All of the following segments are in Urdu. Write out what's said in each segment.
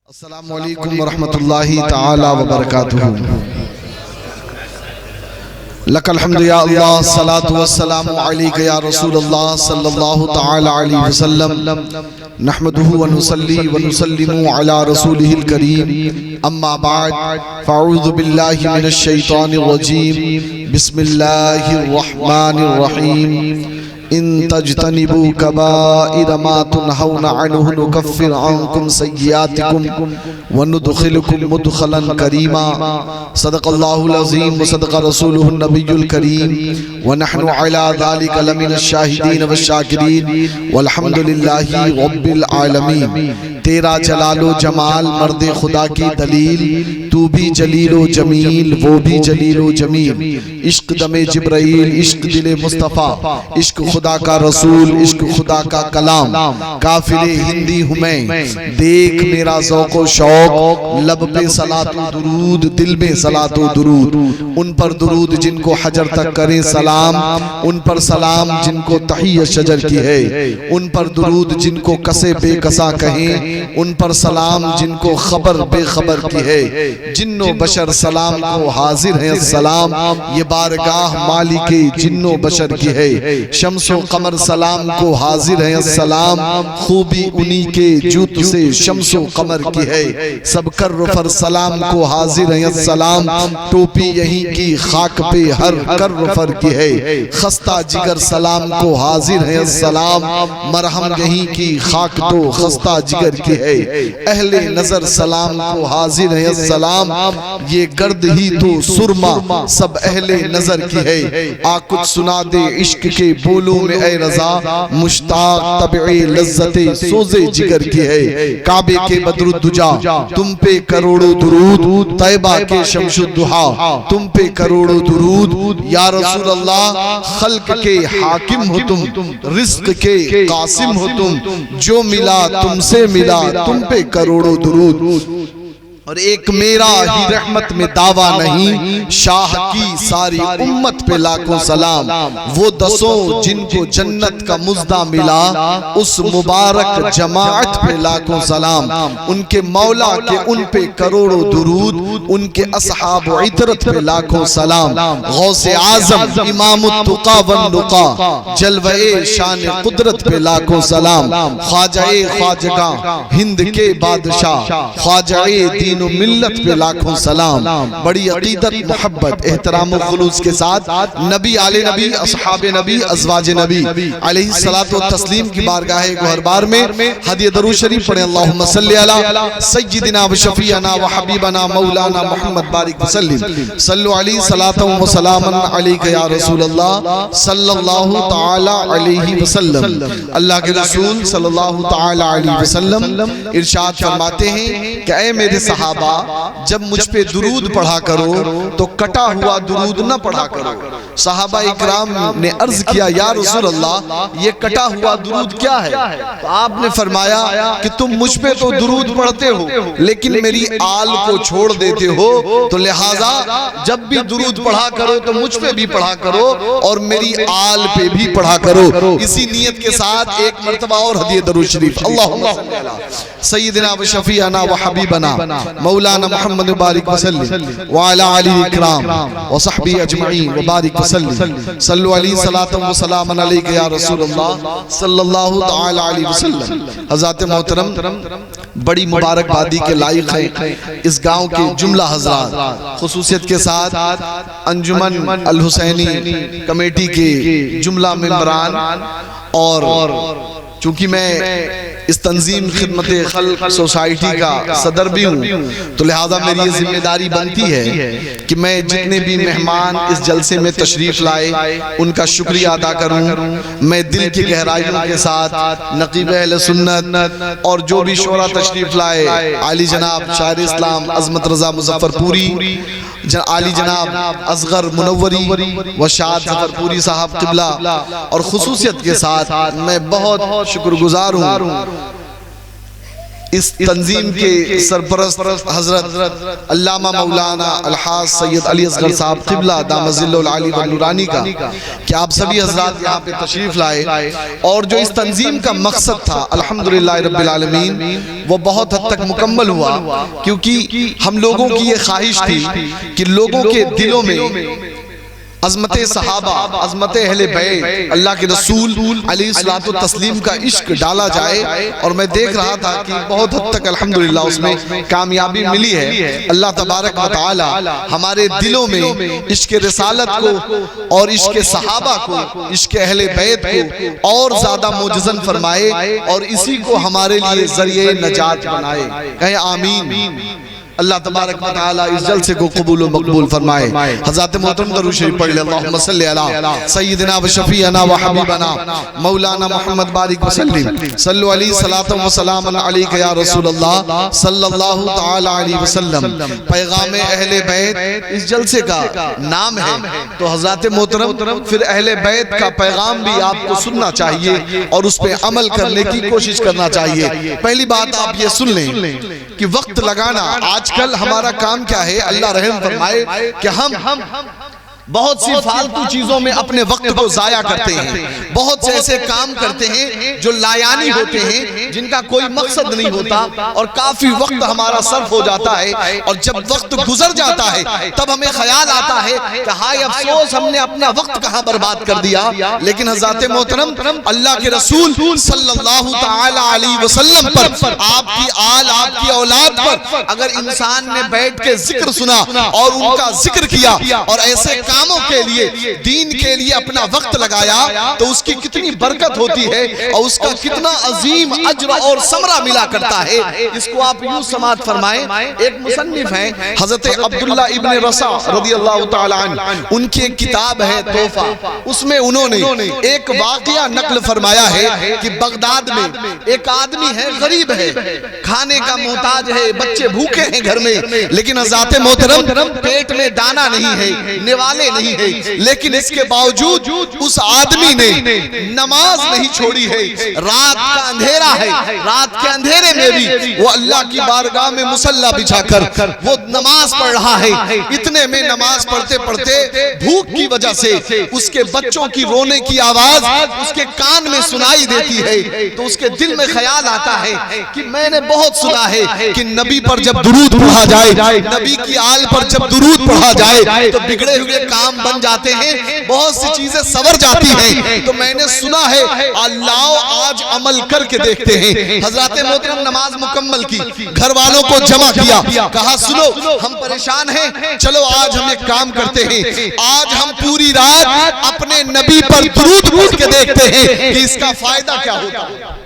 السلام علیکم ورحمۃ اللہ تعالی وبرکاتہ۔ لک الحمد یا اللہ، الصلاۃ والسلام علیک یا رسول اللہ صلی اللہ تعالی علیہ وسلم۔ نحمدہ ونصلی ونسلم علی رسولہ الکریم، اما بعد فاعوذ باللہ من الشیطان الرجیم، بسم اللہ الرحمن الرحیم۔ ان تجتنبوا کبائر ما تنہون عنہ نکفر عنکم سیئاتکم وندخلکم مدخلا کریما۔ صدق اللہ العظیم وصدق رسولہ النبی الکریم، ونحن علی ذلک لمن الشاہدین والشاکرین والحمد للہ رب العالمین۔ تیرا جلال و جمال مرد خدا کی دلیل، تو بھی جلیل و جمیل وہ بھی جلیل و جمیل۔ عشق دم جبرائیل، عشق دل مصطفیٰ، عشق خدا کا رسول، عشق خدا کا کلام۔ کافر ہندی ہوں میں، دیکھ میرا ذوق و شوق، لب پہ صلاۃ و درود، دل میں صلاۃ و درود۔ ان پر درود جن کو حجر تک کریں سلام، ان پر سلام جن کو تحیہ شجر کی ہے، ان پر درود جن کو کسے بے کسا کہیں، ان پر سلام جن کو خبر بے خبر کی ہے۔ جن و بشر سلام کو حاضر ہیں السلام، یہ بارگاہ مالک جن و بشر کی ہے۔ شمس و قمر سلام کو حاضر ہیں السلام، خوبی انہی کے جوت سے شمس و قمر کی ہے۔ سب کر و فر سلام کو حاضر ہیں السلام، ٹوپی یہیں کی خاک پہ ہر کر و فر کی ہے۔ خستہ جگر سلام کو حاضر ہیں السلام، مرہم یہیں کی خاک تو خستہ جگر کی ہے۔ اہل نظر سلام کو حاضر ہیں السلام، یہ گرد ہی تو سرما سب اہل نظر کی ہے۔ آ کچھ سنا دے عشق کے بولوں میں اے رضا، مشتاق طبع لذت سوز جگر کی ہے۔ کعبے کے بدر الدجا تم پہ کروڑوں درود، طیبہ کے شمس الضحا تم پہ کروڑوں درود۔ یا رسول اللہ خلق کے حاکم ہو تم، رزق کے قاسم ہو تم، جو ملا تم سے ملا تم پہ کروڑوں درود۔ اور ایک میرا ہی رحمت میں دعویٰ نہیں، شاہ کی ساری امت پہ لاکھوں سلام۔ وہ دسوں جن کو جنت کا مزدہ ملا، اس مبارک جماعت پہ لاکھوں سلام۔ ان کے مولا کے ان پہ کروڑوں درود، ان کے اصحاب و عطرت پہ لاکھوں سلام۔ غوث اعظم امام التقا والنقا، جلوہ شان قدرت پہ لاکھوں سلام۔ خواجہ خواجگاں ہند کے بادشاہ، خواجہ دین و ملت پہ لاکھوں سلام۔ بڑی عقیدت محبت احترام و خلوص کے ساتھ نبی آل نبی اصحاب نبی ازواج نبی علیہ الصلوۃ والتسلیم کی بارگاہ گوہربار میں ہدیہ درود شریف پڑھیں۔ اللہم صلی علی سیدنا و شفیعنا و حبیبنا مولانا محمد بارک وسلم، صلو علیہ صلاۃ و سلاما علیک یا رسول اللہ صلی اللہ تعالی علیہ وسلم۔ اللہ کے رسول صلی اللہ تعالی علیہ وسلم ارشاد فرماتے ہیں کہ اے میرے صحابہ، جب مجھ پہ درود پڑھا کرو تو کٹا ہوا درود نہ پڑھا کرو۔ صحابہ اکرام نے عرض کیا یا رسول اللہ یہ کٹا ہوا درود کیا ہے؟ تو آپ نے فرمایا کہ تم مجھ پہ تو درود پڑھتے ہو لیکن میری آل کو چھوڑ دیتے ہو، تو لہٰذا جب بھی درود پڑھا کرو تو مجھ پہ بھی پڑھا کرو اور میری آل پہ بھی پڑھا کرو۔ اسی نیت کے ساتھ ایک مرتبہ اور ہدیہ درود شریف، اللہم صلی علی سیدنا و شفیعنا و حبیبنا مولانا محمد بارک وسلم وعلی آلہ اکرام و صحبہ اجمعین وبارک وسلم، صلو علیہ صلاۃ و سلام علیک یا رسول اللہ صلی اللہ تعالی علیہ وسلم۔ حضرات محترم، بڑی مبارک بادی کے لائق ہیں اس گاؤں کے جملہ حضرات، خصوصیت کے ساتھ انجمن الحسینی کمیٹی کے جملہ ممبران، اور چونکہ میں اس تنظیم خدمت خلق سوسائٹی کا صدر بھی ہوں تو لہذا میری یہ ذمہ داری بنتی ہے کہ میں جتنے بھی مہمان اس جلسے میں تشریف لائے ان کا شکریہ ادا کروں۔ میں دل کی گہرائیوں کے ساتھ نقیب اہل سنت اور جو بھی شعراء تشریف لائے، عالی جناب شاعر اسلام عظمت رضا مظفر پوری، عالی جناب اصغر منوری و شاد ظفر پوری صاحب قبلہ، اور خصوصیت کے ساتھ میں بہت شکر گزار ہوں اس تنظیم کے سرپرست حضرت علامہ مولانا الحاج سید علی اصغر صاحب قبلہ دامت ظلہ العالی والنورانی کا کہ آپ سبھی حضرات یہاں پہ تشریف لائے، اور جو اس تنظیم کا مقصد تھا الحمدللہ رب العالمین وہ بہت حد تک مکمل ہوا، کیونکہ ہم لوگوں کی یہ خواہش تھی کہ لوگوں کے دلوں میں عظمت صحابہ، عظمت اہل بیت، اللہ کے رسول علیہ الصلوۃ والتسلیم کا عشق ڈالا جائے، اور میں دیکھ رہا تھا کہ بہت حد تک الحمدللہ اس میں کامیابی ملی ہے۔ اللہ تبارک و تعالی ہمارے دلوں میں عشق رسالت کو اور عشق صحابہ کو، عشق اہل بیت کو اور زیادہ معجزن فرمائے، اور اسی کو ہمارے لیے ذریعہ نجات بنائے، کہیں آمین۔ اللہ تبارک و تعالی اس جلسے کو قبول و مقبول فرمائے۔ حضرات محترم درود شریف پڑھ لیں، اللہم صلی علی سیدنا و شفیعنا و حبیبنا مولانا محمد بارک وسلم، صلو علیہ صلاۃ و سلام علیک یا رسول اللہ صلی اللہ تعالی علیہ وسلم۔ پیغام اہل بیت اس جلسے کا نام ہے، تو حضرات محترم پھر اہل بیت کا پیغام بھی آپ کو سننا چاہیے اور اس پہ عمل کرنے کی کوشش کرنا چاہیے۔ پہلی بات آپ یہ سن لیں کہ وقت لگانا، آج کل ہمارا کام کیا ہے، اللہ رحم فرمائے کہ ہم بہت سی فالتو چیزوں میں اپنے وقت کو ضائع کرتے ہیں، بہت سے ایسے کام کرتے ہیں جو لایانی ہوتے ہیں، جن کا کوئی مقصد نہیں ہوتا، اور کافی وقت ہمارا صرف ہو جاتا ہے، اور جب وقت گزر جاتا ہے تب ہمیں خیال آتا ہے کہ ہائے افسوس ہم نے اپنا وقت کہاں برباد کر دیا۔ لیکن حضرات محترم اللہ کے رسول صلی اللہ تعالی علیہ وسلم پر، آپ کی آل، آپ کی اولاد پر اگر انسان نے بیٹھ کے ذکر سنا اور ان کا ذکر کیا اور ایسے کاموں کے لیے، دین کے لیے اپنا وقت لگایا، تو اس کی کتنی برکت ہوتی ہے اور اس کا کتنا عظیم اجر اور ثمرہ ملا کرتا ہے۔ اس کو آپ یوں سماعت فرمائیں، ایک مصنف ہیں حضرت عبداللہ ابن رسا رضی اللہ تعالی عنہ، ان کی ایک کتاب ہے تحفہ، اس میں انہوں نے ایک واقعہ نقل فرمایا ہے کہ بغداد میں ایک آدمی ہے، غریب ہے، کھانے کا محتاج ہے، بچے بھوکے ہیں گھر میں، لیکن حضرات محترم پیٹ میں دانا نہیں ہے، نوالے نہیں ہے، لیکن اس کے باوجود اس آدمی نے نماز نہیں چھوڑی ہے۔ رات کا اندھیرا ہے، رات کے اندھیرے میں بھی وہ اللہ کی بارگاہ میں مصلی بچھا کر وہ نماز پڑھ رہا ہے۔ اتنے میں نماز پڑھتے پڑھتے بھوک کی وجہ سے اس کے بچوں کی رونے کی آواز اس کے کان میں سنائی دیتی ہے، تو اس کے دل میں خیال آتا ہے کہ میں نے بہت سنا ہے کہ نبی پر جب درود پڑھا جائے، نبی کی آل پر جب درود پڑھا جائے تو بگڑے ہوئے کام بن جاتے ہیں، بہت سی چیزیں سور جاتی ہیں، تو میں نے سنا ہے اللہ آج عمل کر کے دیکھتے ہیں۔ حضرات محترم نماز مکمل کی، گھر والوں کو جمع کیا، کہا سنو ہم پریشان ہیں، چلو آج ہم ایک کام کرتے ہیں، آج ہم پوری رات اپنے نبی پر درود پڑھ کے دیکھتے ہیں کہ اس کا فائدہ کیا ہوتا ہے۔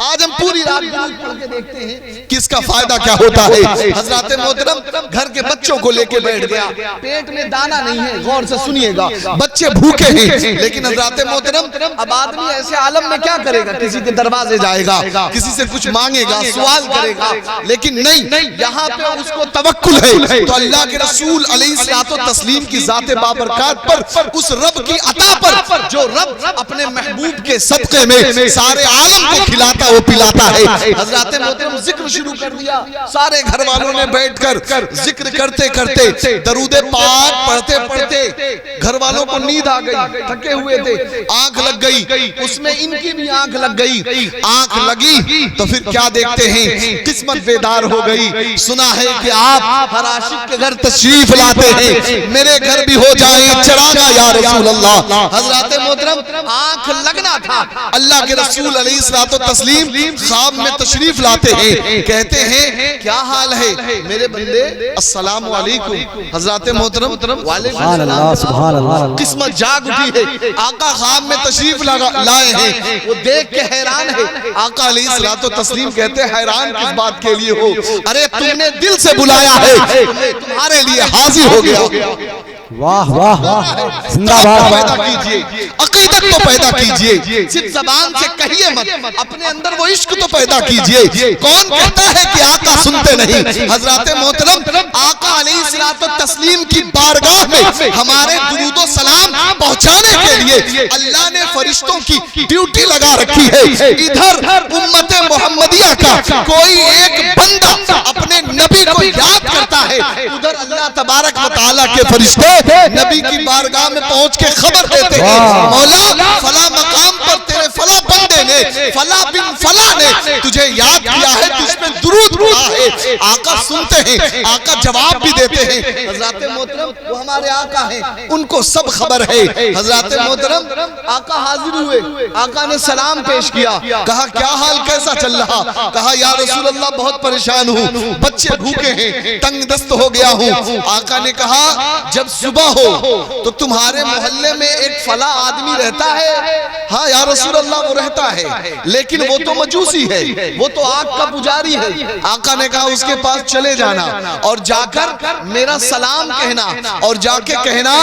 آج ہم پوری رات درود پڑھ کے دیکھتے ہیں کہ اس کا فائدہ کیا ہوتا ہے۔ حضرات محترم گھر کے بچوں کو لے کے بیٹھ گیا، پیٹ میں دانا نہیں ہے، غور سے سنیے گا، بچے بھوکے ہیں، لیکن حضرات محترم اب آدمی ایسے عالم میں کیا کرے گا، کسی کے دروازے جائے گا، کسی سے کچھ مانگے گا، سوال کرے گا، لیکن نہیں، یہاں پہ اس کو توکل ہے، تو اللہ کے رسول علیہ الصلوۃ والتسلیم کی ذات بابرکات پر، اس رب کی عطا پر، جو رب اپنے محبوب کے صدقے میں سارے عالم کو کھلاتا وہ پلاتا ہے۔ حضرات محترم ذکر شروع کر دیا، سارے گھر والوں نے بیٹھ کر ذکر کرتے کرتے درود پاک پڑھتے پڑھتے گھر والوں کو نیند آ گئی، تھکے ہوئے تھے، آنکھ لگ گئی، اس میں ان کی بھی آنکھ لگ گئی، آنکھ لگی تو پھر کیا دیکھتے ہیں، قسمت بیدار ہو گئی، سنا ہے کہ آپ ہر عاشق کے گھر تشریف لاتے ہیں، میرے گھر بھی ہو جائے چراغا یا رسول اللہ۔ حضرات محترم آنکھ لگنا تھا، اللہ کے رسول علیہ الصلوۃ والتسلیم خواب میں تشریف لاتے ہیں، کہتے ہیں کیا حال ہے میرے بندے، السلام علیکم۔ حضرات محترم وعلیکم السلام، قسمت جاگ اٹھی ہے، آقا خواب میں تشریف لائے ہیں، وہ دیکھ کے حیران ہے۔ آقا علیہ الصلوۃ والتسلیم کہتے ہیں حیران کس بات کے لیے ہو، ارے تم نے دل سے بلایا ہے، تمہارے لیے حاضر ہو گیا۔ واہ واہ واہ، زندہ باد پیدا کیجئے، عقیدت تو پیدا کیجئے، صرف زبان سے کہیے مت، اپنے اندر وہ عشق تو پیدا کیجئے۔ کون کہتا ہے کہ آقا سنتے نہیں؟ حضرات محترم، آقا علیہ الصلوۃ والتسلیم کی بارگاہ میں ہمارے درود و سلام پہنچانے کے لیے اللہ نے فرشتوں کی ڈیوٹی لگا رکھی ہے۔ ادھر امت محمدیہ کا کوئی ایک بندہ اپنے نبی کو یاد کرتا ہے، ادھر اللہ تبارک و تعالیٰ کے فرشتے نبی کی بارگاہ میں پہنچ کے خبر دیتے ہیں، مولا فلاں مقام پر تیرے فلاں بندے نے فلاں بن فلاں نے تجھے یاد کیا ہے، تجھ پہ درود پڑھا ہے۔ آقا سنتے ہیں، آقا جواب بھی دیتے ہیں۔ حضرات محترم، وہ ہمارے آقا ہیں، ان کو سب خبر ہے۔ حضرات محترم، آقا حاضر ہوئے، آقا نے سلام پیش کیا، کہا کیا حال کیسا چل رہا؟ کہا یا رسول اللہ بہت پریشان ہوں، بچے بھوکے ہیں، تنگ دست ہو گیا ہوں۔ آقا نے کہا جب صبح ہو تو تمہارے محلے میں ایک فلاں آدمی رہتا ہے؟ ہاں یا رسول اللہ وہ رہتا ہے، لیکن وہ تو مجوسی ہے، وہ تو آگ کا پجاری ہے۔ آقا نے کہا اس کے پاس چلے جانا اور جا کر میرا سلام کہنا، اور جا کے کہنا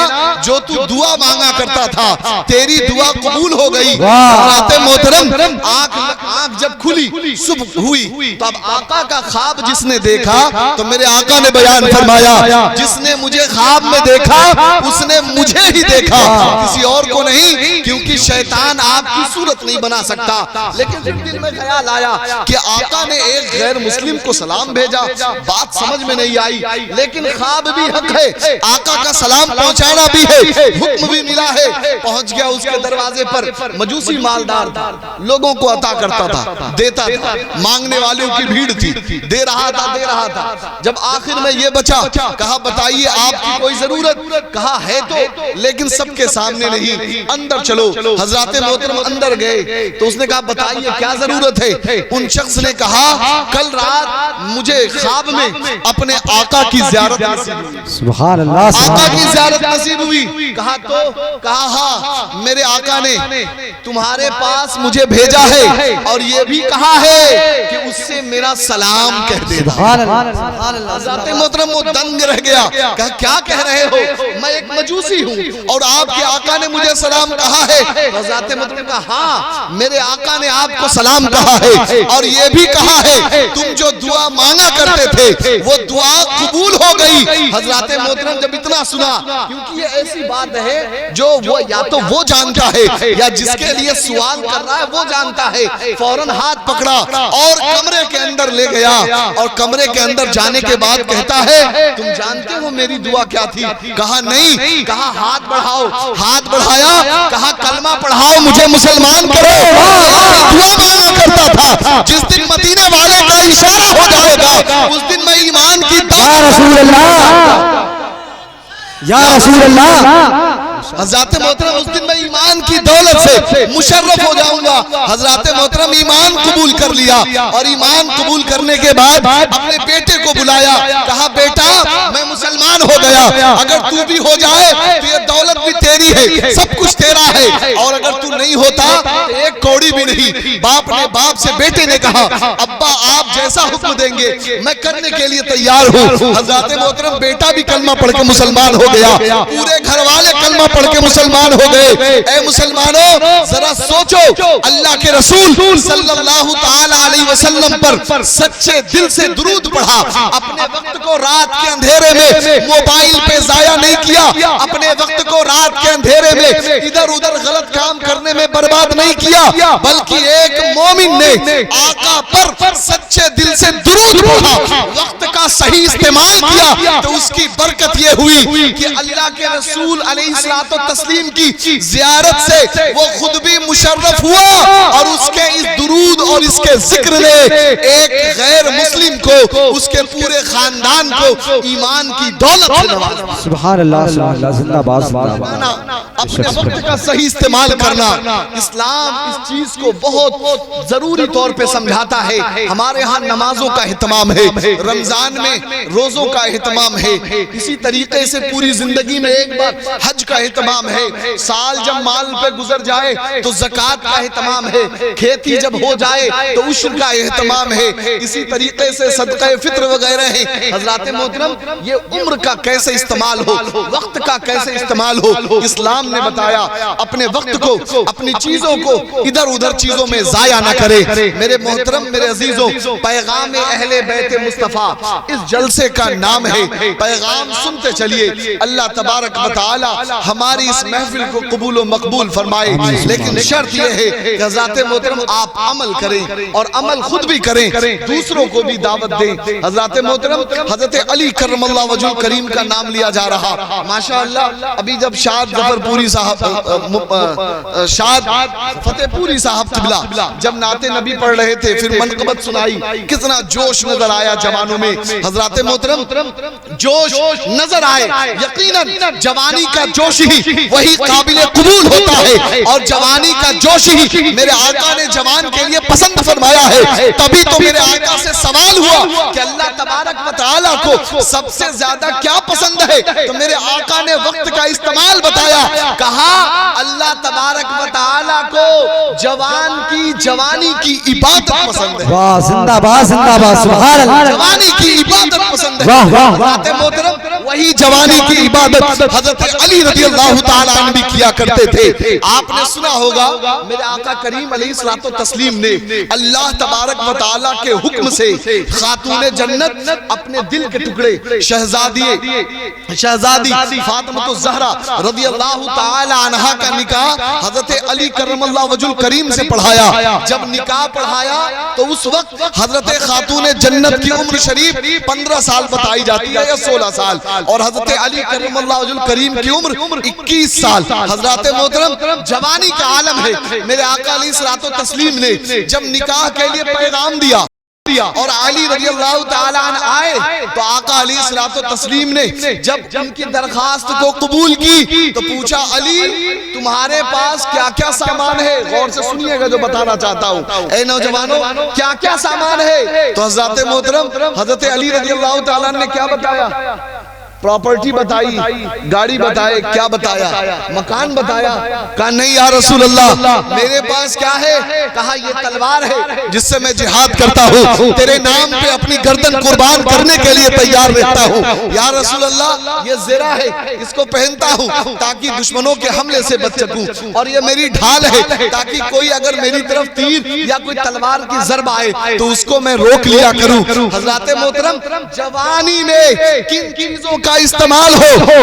جو تو دعا مانگا کرتا تھا تیری دعا قبول ہو گئی۔ حضرات محترم، آنکھ جب کھلی صبح ہوئی تو اب آقا کا خواب جس نے دیکھا تو میرے آقا نے بیان فرمایا جس نے مجھے خواب میں دیکھا اس نے مجھے ہی دیکھا، کسی اور کو نہیں، کیونکہ شیطان آپ کی صورت نہیں بنا سکتا۔ لیکن دل میں خیال آیا کہ آقا نے ایک غیر مسلم کو سلام بھیجا، بات سمجھ میں نہیں آئی، لیکن خواب بھی حق ہے، آقا کا سلام پہنچانا بھی ہے، حکم بھی ملا ہے۔ پہنچ گیا اس کے دروازے پر، مجوسی مالدار تھا، لوگوں کو عطا کرتا تھا، دیتا تھا، مانگنے والوں کی بھیڑ تھی، دے رہا تھا۔ جب آخر میں یہ بچا، کہا بتائیے آپ کی کوئی ضرورت؟ کہا ہے تو، لیکن سب کے سامنے نہیں، اندر چلو۔ حضرات محترم اندر گئے تو اس نے کہا بتائیے کیا ضرورت ہے؟ ان شخص نے کہا کل رات مجھے خواب میں اپنے آقا کی زیارت نصیب ہوئی۔ سبحان اللہ، آقا کی زیارت نصیب ہوئی۔ کہا تو؟ کہا ہاں میرے آقا نے تمہارے پاس مجھے بھیجا ہے اور یہ بھی کہا ہے کہ اس سے میرا سلام کہہ دینا۔ حضرات محترم وہ دنگ رہ گیا، کہا کیا کہہ رہے ہو؟ میں ایک مجوسی ہوں اور آپ کے آقا نے مجھے سلام کہا ہے۔ حضرات محترم کہا ہاں میرے آقا نے آپ کو سلام کہا ہے اور یہ بھی کہا ہے تم جو دعا مانگا کرتے تھے وہ دعا قبول ہو گئی۔ حضرات محترم جب اتنا سنا، کیونکہ یہ ایسی بات ہے جو وہ یا تو وہ جانتا ہے یا جس کے لیے سوال کر رہا ہے وہ جانتا ہے، فوراً ہاتھ پکڑا اور کمرے کے اندر لے گیا، اور کمرے کے اندر جانے کے بعد کہتا ہے تم جانتے ہو میری دعا کیا تھی؟ کہا نہیں۔ کہا ہاتھ بڑھاؤ، ہاتھ بڑھایا، کہا کلمہ پڑھاؤ مجھے مسلمان کرو۔ دعا مانگا کرتا تھا جس دن مدینے والے کا اشارہ ہو جائے گا اس دن میں ایمان کی یا رسول اللہ، یا رسول اللہ۔ حضرات محترم اس دن میں ایمان کی دولت سے مشرف ہو جاؤں گا۔ حضرات محترم ایمان قبول کر لیا، اور ایمان قبول کرنے کے بعد اپنے بیٹے کو بلایا، کہا بیٹا میں مسلمان ہو گیا، اگر تو بھی ہو جائے تو یہ دولت بھی تیری ہے، سب کچھ تیرا ہے، اور اگر تو نہیں ہوتا تو ایک کوڑی بھی نہیں۔ باپ سے بیٹے نے کہا ابا آپ جیسا حکم دیں گے میں کرنے کے لیے تیار ہوں۔ حضرات محترم بیٹا بھی کلمہ پڑھ کے مسلمان ہو گیا، پورے گھر والے کلمہ پڑھ کے مسلمان ہو گئے۔ اے مسلمانوں ذرا سوچو، اللہ کے رسول صلی اللہ تعالی علیہ وسلم پر سچے دل سے درود پڑھا، اپنے وقت کو رات کے اندھیرے میں موبائل پہ ضائع نہیں کیا، اپنے وقت کو رات کے اندھیرے میں ادھر ادھر غلط کام کرنے میں برباد نہیں کیا، بلکہ ایک مومن نے آقا پر سچے دل سے درود پڑھا، وقت کا صحیح استعمال کیا، تو اس کی برکت یہ ہوئی کہ اللہ کے رسول علیہ الصلوۃ والتسلیم کی زیارت سے وہ خود بھی مشرف ہوا، اور اس کے اس درود اور اس کے ذکر نے ایک غیر مسلم کو، اس کے پورے خاندان کو ایمان کی دولت سے نوازا۔ سبحان اللہ، سبحان اللہ، زندہ باد، زندہ باد۔ اپنے وقت کا صحیح استعمال کرنا، اسلام اس چیز کو بہت ضروری طور پہ سمجھاتا ہے۔ ہمارے ہاں نمازوں کا اہتمام ہے، رمضان میں روزوں کا اہتمام ہے، اسی طریقے سے پوری زندگی میں ایک بار حج کا اہتمام ہے، سال جب مال پہ گزر جائے تو زکوٰۃ کا اہتمام ہے، کھیتی جب ہو جائے تو تو عشر کا اہتمام ہے، اسی طریقے سے صدقہ فطر وغیرہ ہیں۔ حضرات محترم یہ عمر کا کیسے استعمال ہو، وقت کا کیسے استعمال ہو، اسلام نے بتایا اپنے وقت کو، اپنی چیزوں کو ادھر ادھر چیزوں میں ضائع نہ کرے۔ میرے محترم میرے عزیزوں، پیغام اہل بیت مصطفیٰ اس جلسے کا نام ہے، پیغام سنتے چلیے۔ اللہ تبارک و تعالی ہماری اس محفل کو قبول و مقبول فرمائے، لیکن شرط یہ ہے کہ حضرات محترم آپ عمل کریں اور عمل خود بھی کریں، دوسروں کو بھی دعوت دیں۔ حضرات محترم حضرت علی کرم اللہ وجہ کریم کا نام لیا جا رہا، ماشاءاللہ۔ ابھی جب شاد ظفر پوری صاحب، شاد فتح پوری صاحب قبلہ جب نعت نبی پڑھ رہے تھے، پھر منقبت سنائی، کتنا جوش نظر آیا جوانوں میں۔ حضرات محترم جوش نظر آئے، یقیناً جوانی کا جوش ہی وہی قابل قبول ہوتا ہے، اور جوانی کا جوش ہی میرے آقا نے جوان کے لیے پسند فرمایا ہے۔ تبھی تو میرے آقا سے سوال ہوا کہ اللہ تبارک و تعالیٰ کو سب سے زیادہ کیا پسند ہے، تو میرے آقا نے وقت کا استعمال بتایا، کہا اللہ تبارک و تعالیٰ کو جوان کی جوانی کی عبادت پسند ہے۔ واہ، زندہ باد زندہ باد، سبحان اللہ۔ جوانی کی عبادت پسند ہے۔ واہ واہ حضرات محترم وہی جوانی کی عبادت حضرت علی رضی اللہ تعالیٰ عنہ بھی کیا کرتے تھے۔ آپ نے سنا ہوگا میرے آقا کریم علیہ الصلوۃ والتسلیم نے اللہ تبارک و تعالیٰ کے حکم سے خاتون جنت اپنے دل کے ٹکڑے شہزادی فاطمہ الزہرا رضی اللہ تعالی عنہا کا نکاح حضرت علی کرم اللہ وجہ الکریم سے پڑھایا۔ جب نکاح پڑھایا تو اس وقت حضرت خاتون جنت کی عمر شریف 15 سال بتائی جاتی ہے یا 16 سال، اور حضرت علی کرم اللہ وجہ الکریم کی عمر 21 سال۔ حضرات محترم جوانی کا عالم ہے۔ میرے آقا علیہ الصلوۃ والتسلیم نے جب نکاح کے لیے پیغام دیا اور علی رضی اللہ تعالیٰ عنہ آئے، تو آقا علیہ الصلوۃ والتسلیم نے جب ان کی درخواست کو قبول کی تو پوچھا، علی تمہارے پاس کیا کیا سامان ہے؟ غور سے سنیے گا جو بتانا چاہتا ہوں، اے نوجوانوں کیا کیا سامان ہے؟ تو حضرات محترم حضرت علی رضی اللہ تعالیٰ عنہ نے کیا بتایا؟ پراپرٹی بتائی، گاڑی بتائے، کیا بتایا؟ مکان بتایا؟ کہا نہیں یا رسول اللہ میرے پاس کیا ہے؟ کہا یہ تلوار ہے جس سے میں جہاد کرتا ہوں، تیرے نام پہ اپنی گردن قربان کرنے کے لیے تیار رہتا ہوں۔ یا رسول اللہ یہ زرہ ہے، اس کو پہنتا ہوں تاکہ دشمنوں کے حملے سے بچ سکوں، اور یہ میری ڈھال ہے تاکہ کوئی اگر میری طرف تیر یا کوئی تلوار کی ضرب آئے تو اس کو میں روک لیا کروں۔ حضرات محترم جوانی میں کن چیزوں کا استعمال ہو؟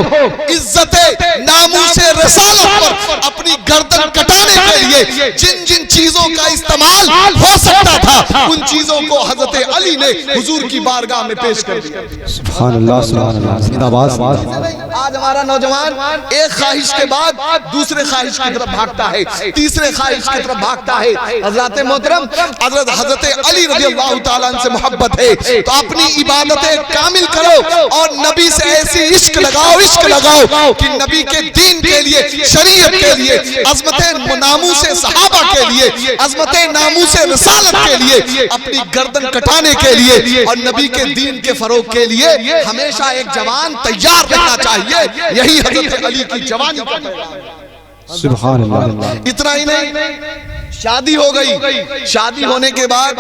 عزت ناموس رسالت پر اپنی گردن کٹانے کے لیے جن جن چیزوں کا استعمال ہو سکتا تھا ان چیزوں کو حضرت علی نے حضور کی بارگاہ میں پیش کر دیا۔ سبحان اللہ سبحان اللہ، زندہ باد۔ آج ہمارا نوجوان ایک خواہش کے بعد دوسرے خواہش کی طرف بھاگتا ہے، تیسرے خواہش کی طرف بھاگتا ہے۔ حضرات محترم حضرت علی رضی اللہ تعالیٰ عنہ سے محبت ہے تو اپنی عبادتیں کامل کرو اور نبی سے ایسی عشق لگاؤ کہ نبی کے دین کے لیے، شریعت کے لیے، عظمت ناموس صحابہ کے لیے، عظمت ناموس رسالت کے لیے، اپنی گردن کٹانے کے لیے اور نبی کے دین کے فروغ کے لیے ہمیشہ ایک جوان تیار رہنا چاہیے۔ یہی حضرت علی کی جوانی کا پیغام ہے۔ سبحان اللہ۔ اتنا ہی نہیں، شادی ہو گئی، شادی ہونے کے بعد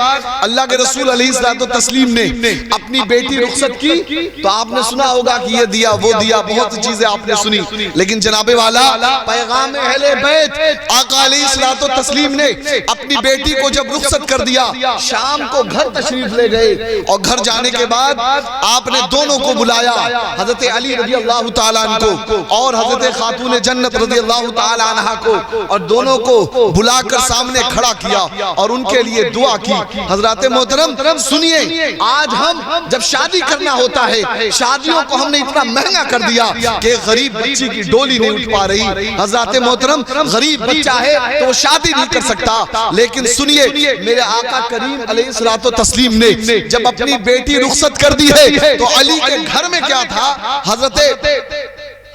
اللہ کے رسول علیہ الصلوۃ والتسلیم نے اپنی بیٹی رخصت کی تو آپ نے سنا ہوگا کہ یہ دیا وہ دیا، بہت چیزیں آپ نے سنی، لیکن جناب والا پیغام اہل بیت آقا علیہ الصلوۃ والتسلیم نے اپنی بیٹی کو جب رخصت کر دیا، شام کو گھر تشریف لے گئے، اور گھر جانے کے بعد آپ نے دونوں کو بلایا، حضرت علی رضی اللہ تعالیٰ عنہ کو اور حضرت خاتون جنت رضی اللہ تعالیٰ عنہا کو، اور دونوں کو بلا کر سامنے کھڑا کیا اور ان کے لیے دعا کی۔ حضرات محترم سنیے، آج ہم جب شادی کرنا ہوتا ہے، شادیوں کو ہم نے اتنا مہنگا کر دیا کہ غریب بچی کی ڈولی نہیں اٹھ پا رہی۔ حضرات محترم غریب بچہ ہے تو وہ شادی نہیں کر سکتا، لیکن سنیے میرے آقا کریم علیہ الصلوۃ والتسلیم نے جب اپنی بیٹی رخصت کر دی ہے تو علی کے گھر میں کیا تھا؟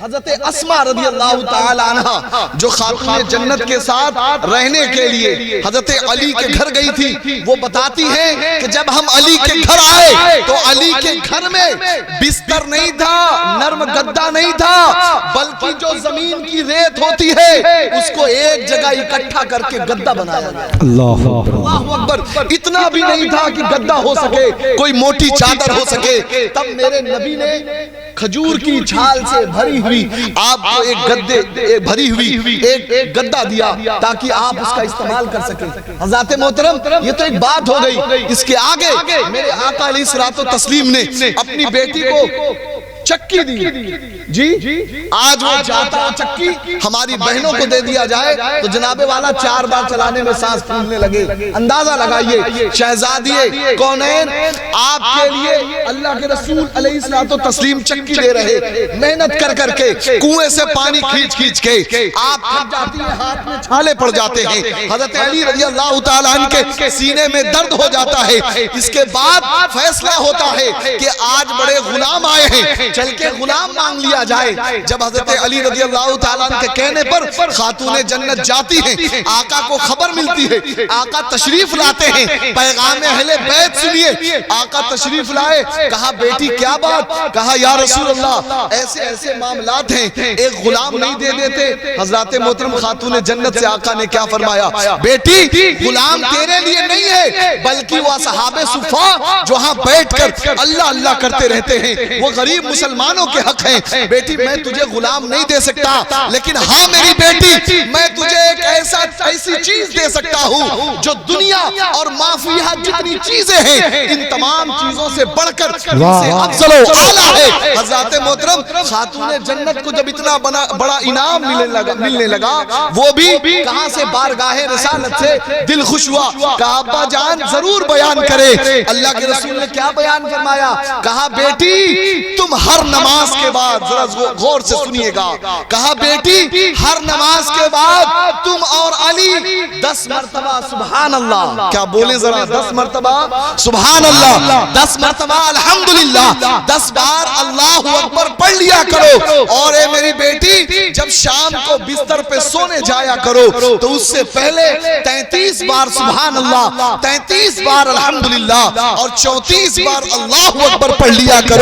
حضرت اسماء رضی اللہ تعالی عنہ جو خاتون جنت کے ساتھ رہنے کے لیے حضرت علی کے گھر گئی تھی، وہ بتاتی ہیں کہ جب ہم علی کے گھر آئے تو علی کے گھر میں بستر نہیں تھا، نرم گدا نہیں تھا، بلکہ جو زمین کی ریت ہوتی ہے اس کو ایک جگہ اکٹھا کر کے گدا بنایا گیا۔ اللہ اکبر، اتنا بھی نہیں تھا کہ گدا ہو سکے، کوئی موٹی چادر ہو سکے۔ تب میرے نبی نے کھجور کی چھال سے بھری ہوئی آپ کو ایک بھری ہوئی ایک گدا دیا تاکہ آپ اس کا استعمال کر سکیں۔ حضرات محترم، یہ تو ایک بات ہو گئی، اس کے آگے میرے آقا علیہ الصلوۃ والتسلیم نے اپنی بیٹی کو چکی دی۔ جی آج وہ جاتا چکی ہماری بہنوں کو دے دیا جائے تو جناب والا 4 بار چلانے میں سانس پھولنے لگے۔ اندازہ لگائیے، شہزادیے کونین آپ کے لیے اللہ کے رسول علیہ الصلوۃ والتسلیم چکی دے رہے، محنت کر کر کے کنویں سے پانی کھینچ کھینچ کے آپ تھک جاتی ہیں، ہاتھ میں چھالے پڑ جاتے ہیں، حضرت علی رضی اللہ تعالیٰ عنہ کے سینے میں درد ہو جاتا ہے۔ اس کے بعد فیصلہ ہوتا ہے کہ آج بڑے غلام آئے ہیں، چل کے غلام مانگ لیا جائے۔ جب حضرت علی رضی اللہ تعالیٰ عنہ کے کہنے پر خاتون جنت جاتی ہیں، آقا کو خبر ملتی ہے، آقا تشریف لاتے ہیں، پیغام اہل بیت سنیے۔ آقا تشریف لائے، کہا بیٹی کیا بات؟ کہا یا رسول اللہ ایسے ایسے معاملات ہیں، ایک غلام نہیں دے دیتے۔ حضرات محترم خاتون جنت سے آقا نے کیا فرمایا؟ بیٹی غلام تیرے لیے نہیں ہے، بلکہ وہ اصحاب صفا جو ہاں بیٹھ کر اللہ اللہ کرتے رہتے ہیں، وہ غریب مسلمانوں کے حق ہیں۔ بیٹی میں تجھے غلام نہیں دے سکتا، لیکن ہاں میری بیٹی میں تجھے ایک ایسی چیز دے سکتا ہوں جو دنیا اور ما فیہا جتنی چیزیں ہیں ان تمام چیزوں سے بڑھ کر ان سے افضل و اعلیٰ ہے۔ حضرات محترم خاتون جنت کو جب اتنا بڑا انعام ملنے لگا، وہ بھی کہاں سے؟ بارگاہ رسالت سے دل خوش ہوا، کہا ابا جان ضرور بیان کرے۔ اللہ کے رسول نے کیا بیان فرمایا؟ کہا بیٹی تم ہر نماز کے بعد، ذرا غور سے سنیے گا، کہا بیٹی ہر نماز کے بعد تم اور علی 10 مرتبہ سبحان اللہ، کیا بولیں ذرا 10 مرتبہ سبحان اللہ، 10 مرتبہ الحمدللہ، 10 بار اللہ اکبر پڑھ لیا کرو۔ اور اے میری بیٹی جب شام کو بستر پہ سونے جایا کرو تو اس سے پہلے 33 بار سبحان اللہ، 33 بار الحمدللہ اور 34 بار اللہ اکبر پڑھ لیا کرو۔